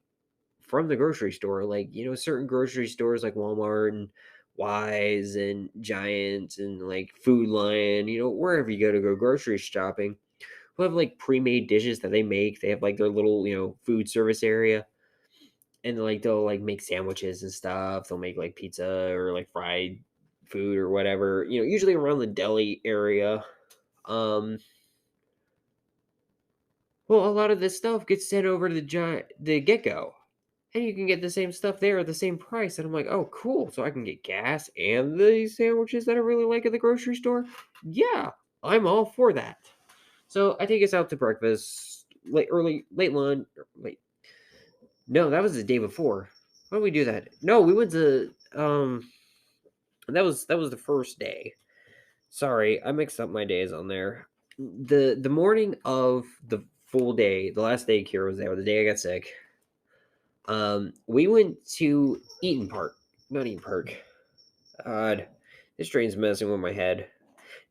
from the grocery store. Like, certain grocery stores like Walmart and Wise and Giant and like Food Lion, wherever you go grocery shopping, will have like pre-made dishes that they make. They have like their little, food service area. And like they'll like make sandwiches and stuff. They'll make like pizza or like fried food or whatever, usually around the deli area. Um well, a lot of this stuff gets sent over to the Get Go, and you can get the same stuff there at the same price. And I'm like, oh, cool. So I can get gas and the sandwiches that I really like at the grocery store. Yeah, I'm all for that. So I take us out to breakfast, late lunch. Wait, no, that was the day before. Why did we do that? No, we went to that was the first day. Sorry, I mixed up my days on there. The morning of the full day, the last day Kira was there, the day I got sick. We went to Eaton Park, not Eaton Park. God, this train's messing with my head.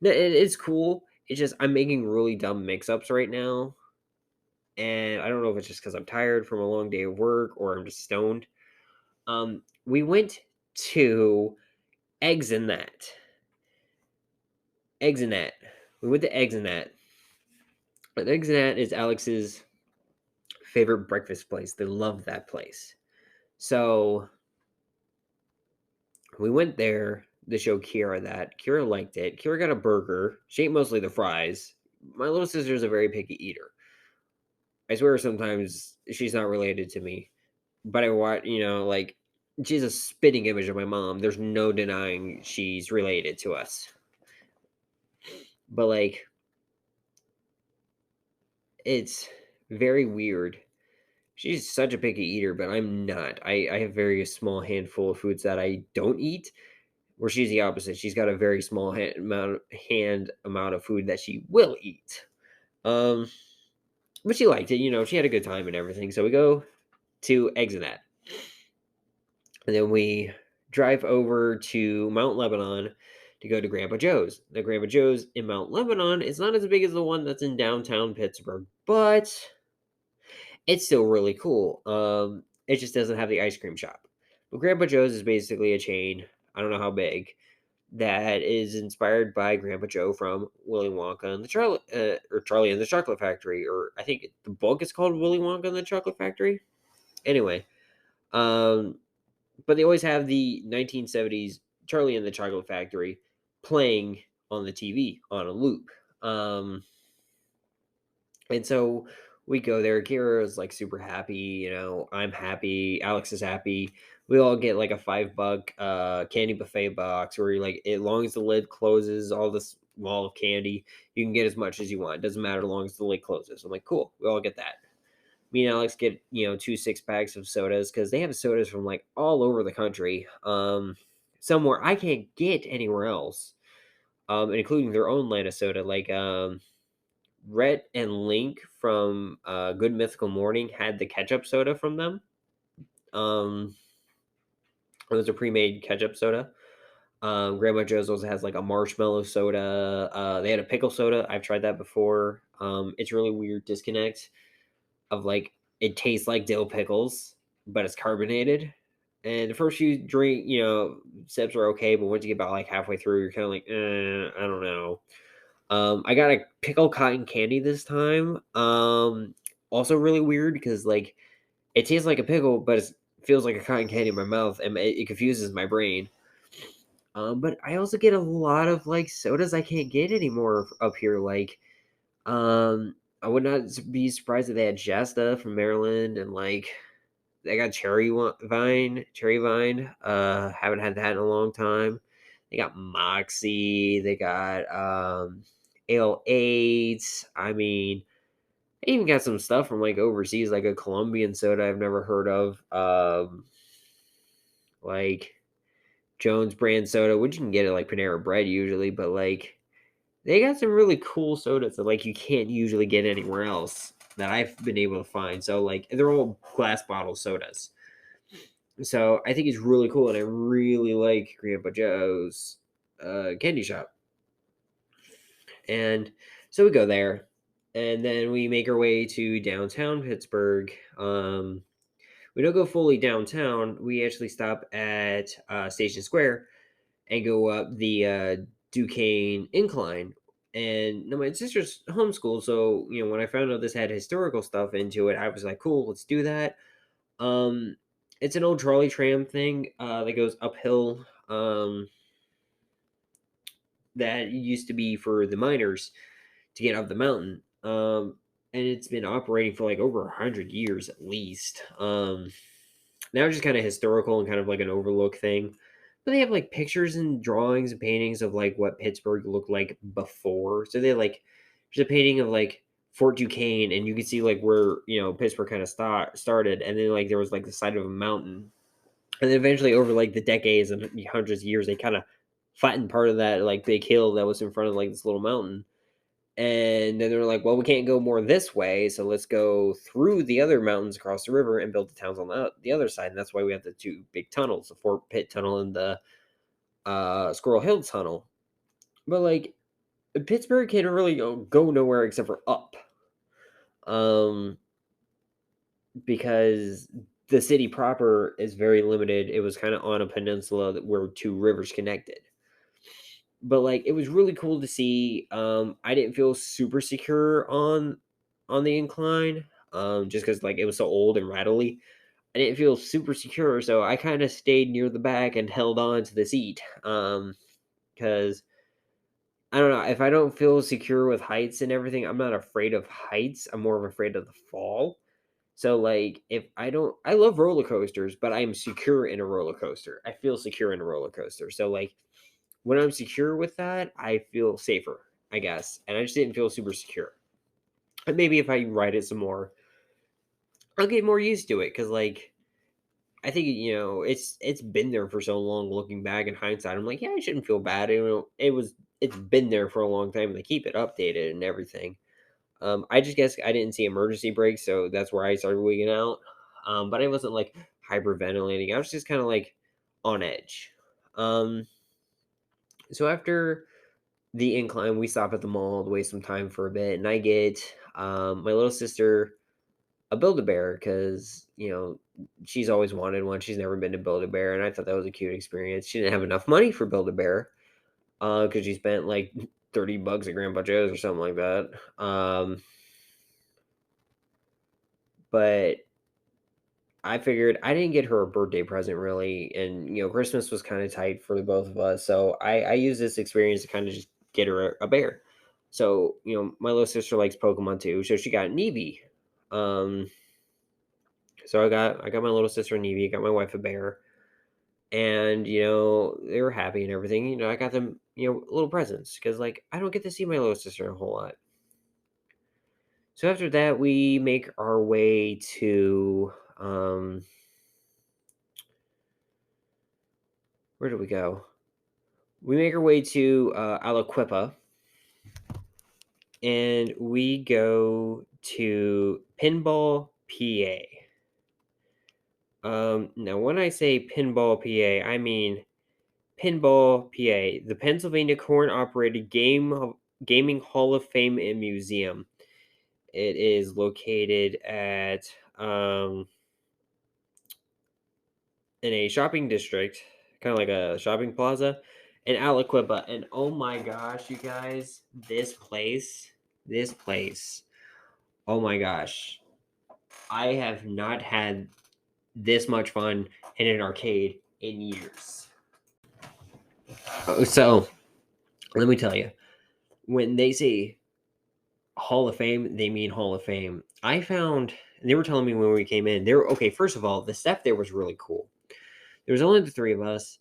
No, it's cool. It's just I'm making really dumb mix-ups right now, and I don't know if it's just because I'm tired from a long day of work or I'm just stoned. We went to Eggs and That. Eggs and That. We went to Eggs and That. But Eggs and That is Alex's favorite breakfast place. They love that place. So we went there to show Kira that. Kira liked it. Kira got a burger. She ate mostly the fries. My little sister's a very picky eater. I swear sometimes she's not related to me. But I watch, like, she's a spitting image of my mom. There's no denying she's related to us. But, like, it's very weird. She's such a picky eater, but I'm not. I have very small handful of foods that I don't eat, where she's the opposite. She's got a very small amount of food that she will eat. Um, but she liked it. She had a good time and everything. So we go to Eggs and That, and then we drive over to Mount Lebanon to go to Grandpa Joe's. The Grandpa Joe's in Mount Lebanon is not as big as the one that's in downtown Pittsburgh, but it's still really cool. It just doesn't have the ice cream shop. But Grandpa Joe's is basically a chain. I don't know how big, that is inspired by Grandpa Joe from Willy Wonka and the Charlie and the Chocolate Factory, or I think the book is called Willy Wonka and the Chocolate Factory. Anyway, um, but they always have the 1970s Charlie and the Chocolate Factory playing on the TV on a loop. And so we go there. Kira is like super happy. I'm happy. Alex is happy. we all get like a $5 candy buffet box where you like as long as the lid closes, all this wall of candy, you can get as much as you want. It doesn't matter as long as the lid closes. I'm like, cool, we all get that. Me and Alex get 2 6 packs of sodas because they have sodas from like all over the country. Somewhere I can't get anywhere else. Including their own line of soda, like Rhett and Link from Good Mythical Morning had the ketchup soda from them. Um, it was a pre-made ketchup soda. Grandma Joe's also has like a marshmallow soda. They had a pickle soda. I've tried that before. It's really weird disconnect of like it tastes like dill pickles, but it's carbonated. And the first few sips are okay, but once you get about like halfway through, you're kind of like, I don't know. I got a pickle cotton candy this time. Also really weird because like it tastes like a pickle, but it feels like a cotton candy in my mouth, and it confuses my brain. But I also get a lot of like sodas I can't get anymore up here. Like, I would not be surprised if they had Shasta from Maryland, and like they got cherry vine. Haven't had that in a long time. They got Moxie. They got Ale 8. I mean, they even got some stuff from like overseas, like a Colombian soda I've never heard of. Like Jones brand soda, which you can get at like Panera Bread usually, but like they got some really cool sodas that like you can't usually get anywhere else that I've been able to find. So like they're all glass bottle sodas. So I think it's really cool, and I really like Grandpa Joe's candy shop. And so we go there, and then we make our way to downtown Pittsburgh. We don't go fully downtown. We actually stop at Station Square and go up the Duquesne Incline. And my sister's homeschooled, so when I found out this had historical stuff into it, I was like, "Cool, let's do that." Um, it's an old trolley tram thing that goes uphill. That used to be for the miners to get up the mountain. And it's been operating for like over 100 years at least. Now it's just kind of historical and kind of like an overlook thing. But they have like pictures and drawings and paintings of like what Pittsburgh looked like before. So they like there's a painting of like Fort Duquesne, and you can see like where Pittsburgh kind of started, and then like there was like the side of a mountain, and then eventually over like the decades and hundreds of years, they kind of flattened part of that like big hill that was in front of like this little mountain. And then they're like, well, we can't go more this way, so let's go through the other mountains across the river and build the towns on the other side. And that's why we have the two big tunnels, the Fort Pitt Tunnel and the Squirrel Hill Tunnel. But like Pittsburgh can't really go nowhere except for up, um, because the city proper is very limited. It was kind of on a peninsula where two rivers connected. But like it was really cool to see. I didn't feel super secure on the incline, just because like it was so old and rattly. I didn't feel super secure, so I kind of stayed near the back and held on to the seat. Because I don't know, if I don't feel secure with heights and everything, I'm not afraid of heights. I'm more of afraid of the fall. So like if I don't I love roller coasters, but I'm secure in a roller coaster. I feel secure in a roller coaster. So like when I'm secure with that, I feel safer, I guess. And I just didn't feel super secure. And maybe if I ride it some more, I'll get more used to it. Cause like I think it's been there for so long. Looking back in hindsight, I'm like, yeah, I shouldn't feel bad. It's been there for a long time. They keep it updated and everything. I just guess I didn't see emergency brakes, so that's where I started wigging out. But I wasn't like hyperventilating. I was just kind of like on edge. Um, so after the incline, we stop at the mall to waste some time for a bit, and I get my little sister a Build-A-Bear because she's always wanted one. She's never been to Build-A-Bear, and I thought that was a cute experience. She didn't have enough money for Build-A-Bear because she spent like $30 at Grandpa Joe's or something like that. But I figured I didn't get her a birthday present really, and Christmas was kind of tight for the both of us. So I used this experience to kind of just get her a bear. So my little sister likes Pokemon too, so she got an Eevee. Um, so I got my little sister an Eevee, got my wife a bear. And, they were happy and everything. I got them, little presents because, like, I don't get to see my little sister a whole lot. So after that, we make our way to, where do we go? We make our way to Aliquippa, and we go to Pinball, PA. Now, when I say Pinball, PA, I mean Pinball, PA, the Pennsylvania Corn-operated Gaming Hall of Fame and Museum. It is located at in a shopping district, kind of like a shopping plaza, in Aliquippa. And oh my gosh, you guys, this place, oh my gosh, I have not had this much fun in an arcade in years. So let me tell you, when they say Hall of Fame, they mean Hall of Fame. I found, and they were telling me when we came in, they were okay. First of all, the staff there was really cool. There was only the three of us.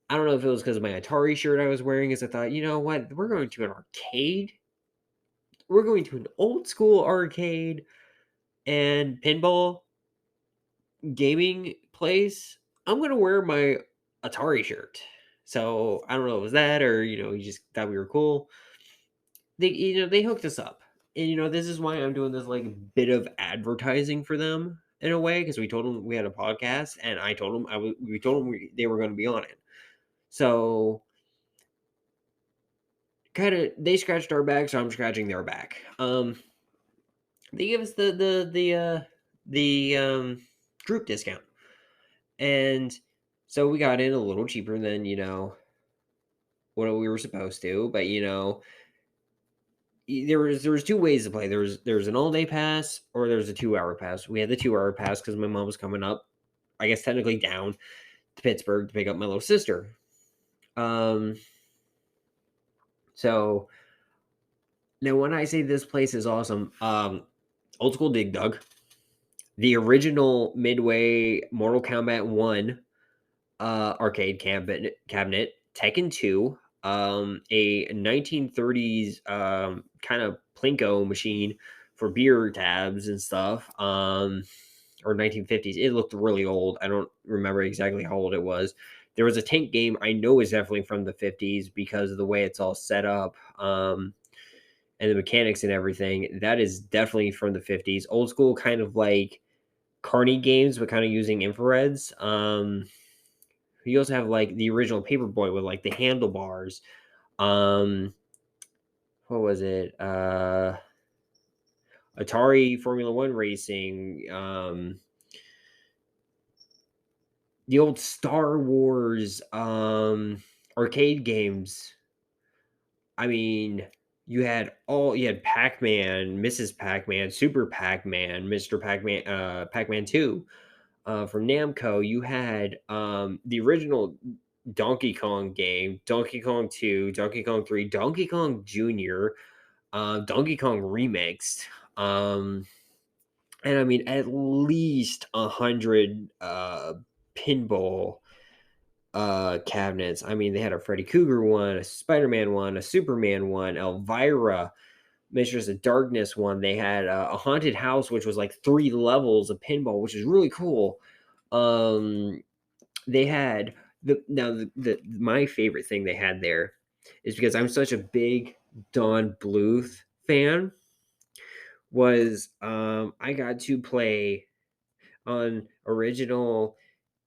I don't know if it was because of my Atari shirt I was wearing, as I thought, you know what, we're going to an arcade. We're going to an old school arcade and pinball gaming place. I'm going to wear my Atari shirt. So I don't know if it was that or, you just thought we were cool. They hooked us up. And, this is why I'm doing this like bit of advertising for them in a way, because we told them we had a podcast and I told them, we told them they were going to be on it. So kind of they scratched our back, so I'm scratching their back. They give us the group discount, and so we got in a little cheaper than what we were supposed to. But there was two ways to play. There's an all day pass or there's a 2 hour pass. We had the 2 hour pass because my mom was coming up, I guess technically down to Pittsburgh to pick up my little sister. So now when I say this place is awesome, old school Dig Dug, the original Midway Mortal Kombat 1 arcade cabinet, Tekken 2, a 1930s kind of plinko machine for beer tabs and stuff, or 1950s. It looked really old. I don't remember exactly how old it was. There was a tank game I know is definitely from the 50s because of the way it's all set up. And the mechanics and everything, that is definitely from the 50s. Old school, kind of like Carney games, but kind of using infrareds. You also have like the original Paperboy with like the handlebars. What was it? Atari Formula One racing. The old Star Wars arcade games. I mean, you had Pac-Man, Mrs. Pac-Man, Super Pac-Man, Mr. Pac-Man, Pac-Man 2. From Namco, you had the original Donkey Kong game, Donkey Kong 2, Donkey Kong 3, Donkey Kong Jr., Donkey Kong Remixed. And I mean, at least 100 pinball cabinets. I mean, they had a Freddy Krueger one, a Spider-Man one, a Superman one, Elvira, Mistress of Darkness one. They had a haunted house, which was like 3 levels of pinball, which is really cool. They had the my favorite thing they had there is because I'm such a big Don Bluth fan. Was I got to play on original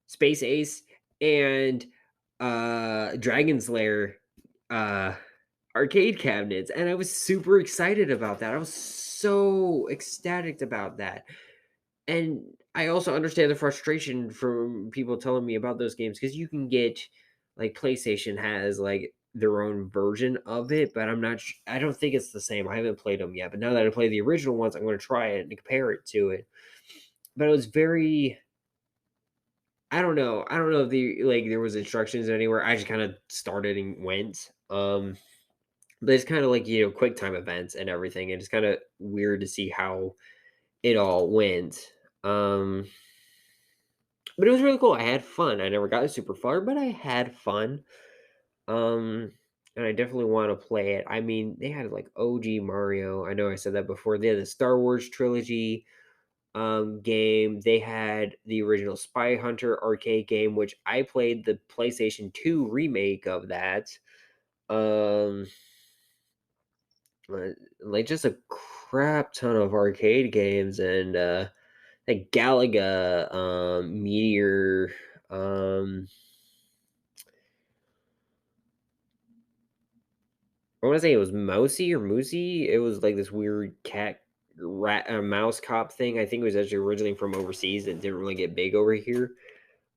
Space Ace and Dragon's Lair uh arcade cabinets, and I was super excited about that. I was so ecstatic about that. And I also understand the frustration from people telling me about those games because you can get like PlayStation has like their own version of it, but I don't think it's the same. I haven't played them yet, but now that I play the original ones, I'm going to try it and compare it to it. But it was very, I don't know. I don't know if there was instructions anywhere. I just kind of started and went. But it's kind of like, quick time events and everything. And it's kind of weird to see how it all went. Um But it was really cool. I had fun. I never got super far, but I had fun. Um, and I definitely want to play it. I mean, they had like OG Mario. I know I said that before. They had the Star Wars trilogy game. They had the original Spy Hunter arcade game, which I played the PlayStation 2 remake of that. Um, like just a crap ton of arcade games and like Galaga, Meteor, I want to say it was Mousy or Moosey. It was like this weird cat rat mouse cop thing. I think it was actually originally from overseas that didn't really get big over here.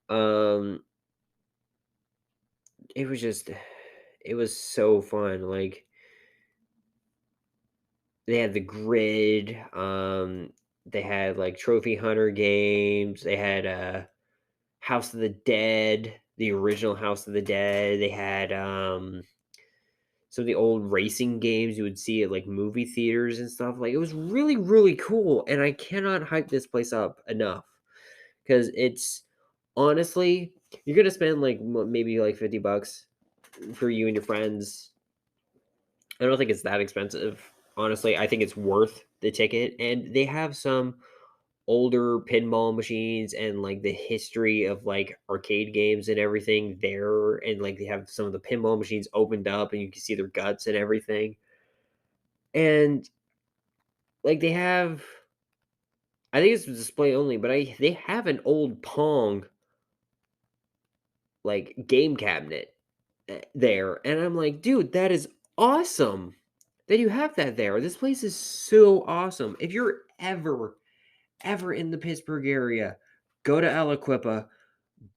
Um, it was just, it was so fun. Like they had the grid. They had like trophy hunter games. They had House of the Dead, the original House of the Dead. They had some of the old racing games you would see at like movie theaters and stuff. Like it was really, really cool. And I cannot hype this place up enough because it's honestly, you're gonna spend like maybe like $50 for you and your friends. I don't think it's that expensive. Honestly, I think it's worth the ticket. And they have some older pinball machines and like the history of like arcade games and everything there. And like they have some of the pinball machines opened up and you can see their guts and everything. And like they have, I think it's display only, but they have an old Pong like game cabinet there, and I'm like, dude, that is awesome that you have that there. This place is so awesome. If you're ever in the Pittsburgh area, go to Aliquippa.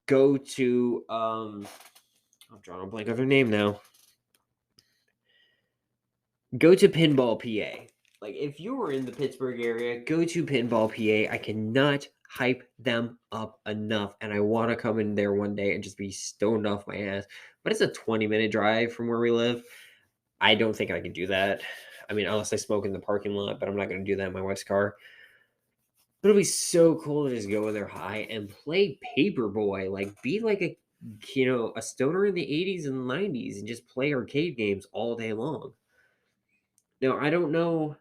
Go to I'm drawing a blank of their name now. Go to Pinball PA. Like if you were in the Pittsburgh area, go to Pinball PA. I cannot hype them up enough, and I want to come in there one day and just be stoned off my ass. But it's a 20-minute drive from where we live. I don't think I can do that. I mean, unless I smoke in the parking lot, but I'm not going to do that in my wife's car. But it'll be so cool to just go in there high and play Paperboy. Like, be like a stoner in the 80s and 90s and just play arcade games all day long. Now, I don't know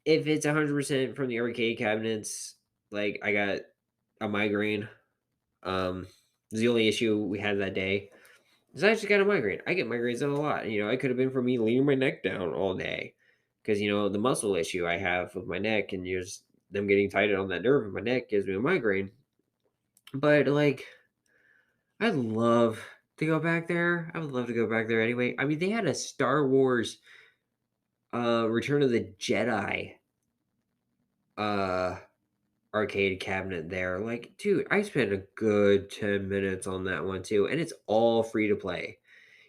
if it's 100% from the arcade cabinets. Like, I got a migraine. It's the only issue we had that day. Is I just got a migraine. I get migraines a lot. It could have been from me leaning my neck down all day. Because, the muscle issue I have with my neck and just them getting tightened on that nerve in my neck gives me a migraine. But, like, I'd love to go back there. I would love to go back there anyway. I mean, they had a Star Wars Return of the Jedi uh arcade cabinet there. Like, dude, I spent a good 10 minutes on that one too, and it's all free to play.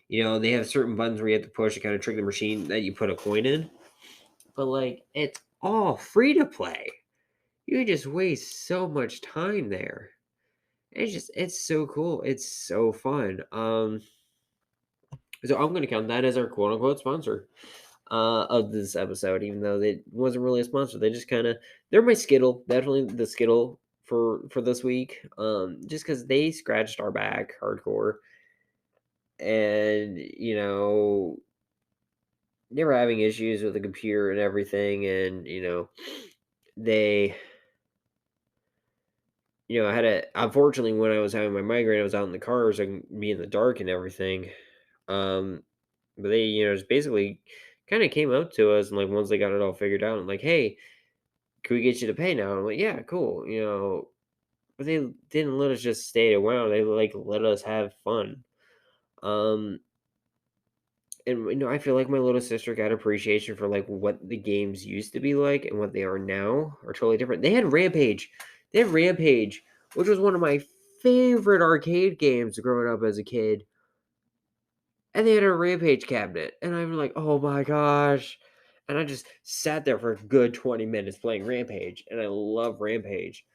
They have certain buttons where you have to push to kind of trick the machine that you put a coin in. But like, it's all free to play. You just waste so much time there. It's so cool. It's so fun. So I'm gonna count that as our quote unquote sponsor of this episode, even though it wasn't really a sponsor. They just kind of they're my Skittle, definitely the Skittle for this week. Just because they scratched our back hardcore, and they were having issues with the computer and everything, and they I had a unfortunately when I was having my migraine, I was out in the cars and me in the dark and everything. Um, but they just basically kind of came up to us and like once they got it all figured out, and like, hey, can we get you to pay now? I'm like, yeah, cool, but they didn't let us just stay around. They like let us have fun. Um, and I feel like my little sister got appreciation for like what the games used to be like and what they are now are totally different. They had Rampage. They had Rampage, which was one of my favorite arcade games growing up as a kid. And they had a Rampage cabinet. And I'm like, oh my gosh. And I just sat there for a good 20 minutes playing Rampage. And I love Rampage.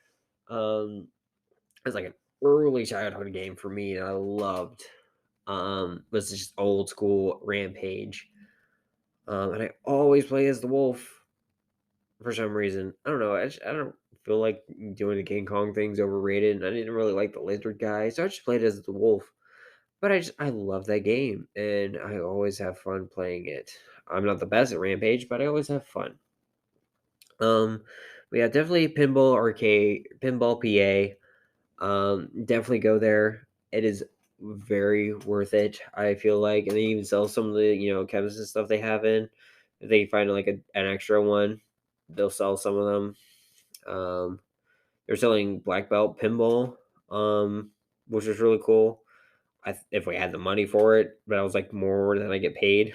It was like an early childhood game for me, and I loved. Was just old school Rampage. And I always play as the wolf for some reason. I don't know. I don't feel like doing the King Kong thing's overrated, and I didn't really like the lizard guy, so I just played as the wolf. But I love that game, and I always have fun playing it. I'm not the best at Rampage, but I always have fun. But yeah, definitely Pinball Arcade, Pinball PA. Definitely go there. It is very worth it, I feel like. And they even sell some of the, chemists and stuff they have in. If they find like an extra one, they'll sell some of them. They're selling black belt pinball, which is really cool. If we had the money for it, but I was like more than I get paid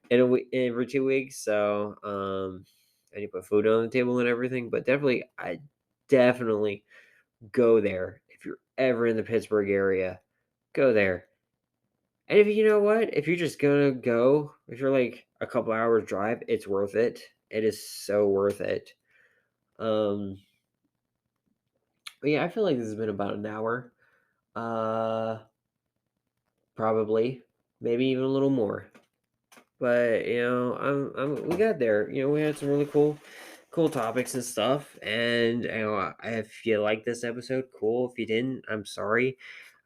in a week every 2 weeks. So I need to put food on the table and everything. But definitely, I definitely go there if you're ever in the Pittsburgh area. Go there. And if you know what, if you're just gonna go, if you're like a couple hours drive, it's worth it. It is so worth it. Um, but yeah, I feel like this has been about an hour. Uh, Probably, maybe even a little more. But we got there. We had some really cool topics and stuff. And if you like this episode, cool. If you didn't, I'm sorry.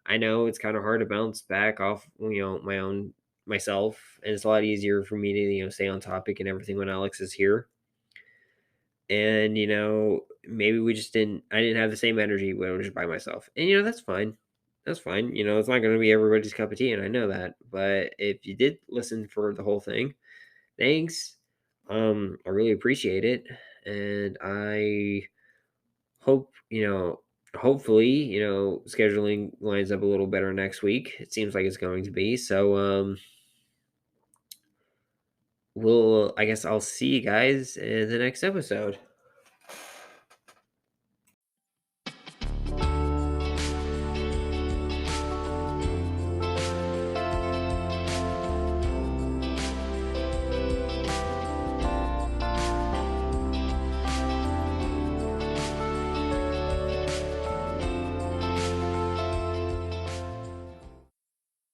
I know it's kind of hard to bounce back off, myself, and it's a lot easier for me to, stay on topic and everything when Alex is here. And maybe I didn't have the same energy when I was just by myself, and that's fine. That's fine. It's not going to be everybody's cup of tea, and I know that. But if you did listen for the whole thing, thanks. I really appreciate it, and I hope hopefully scheduling lines up a little better next week. It seems like it's going to be. So I guess I'll see you guys in the next episode.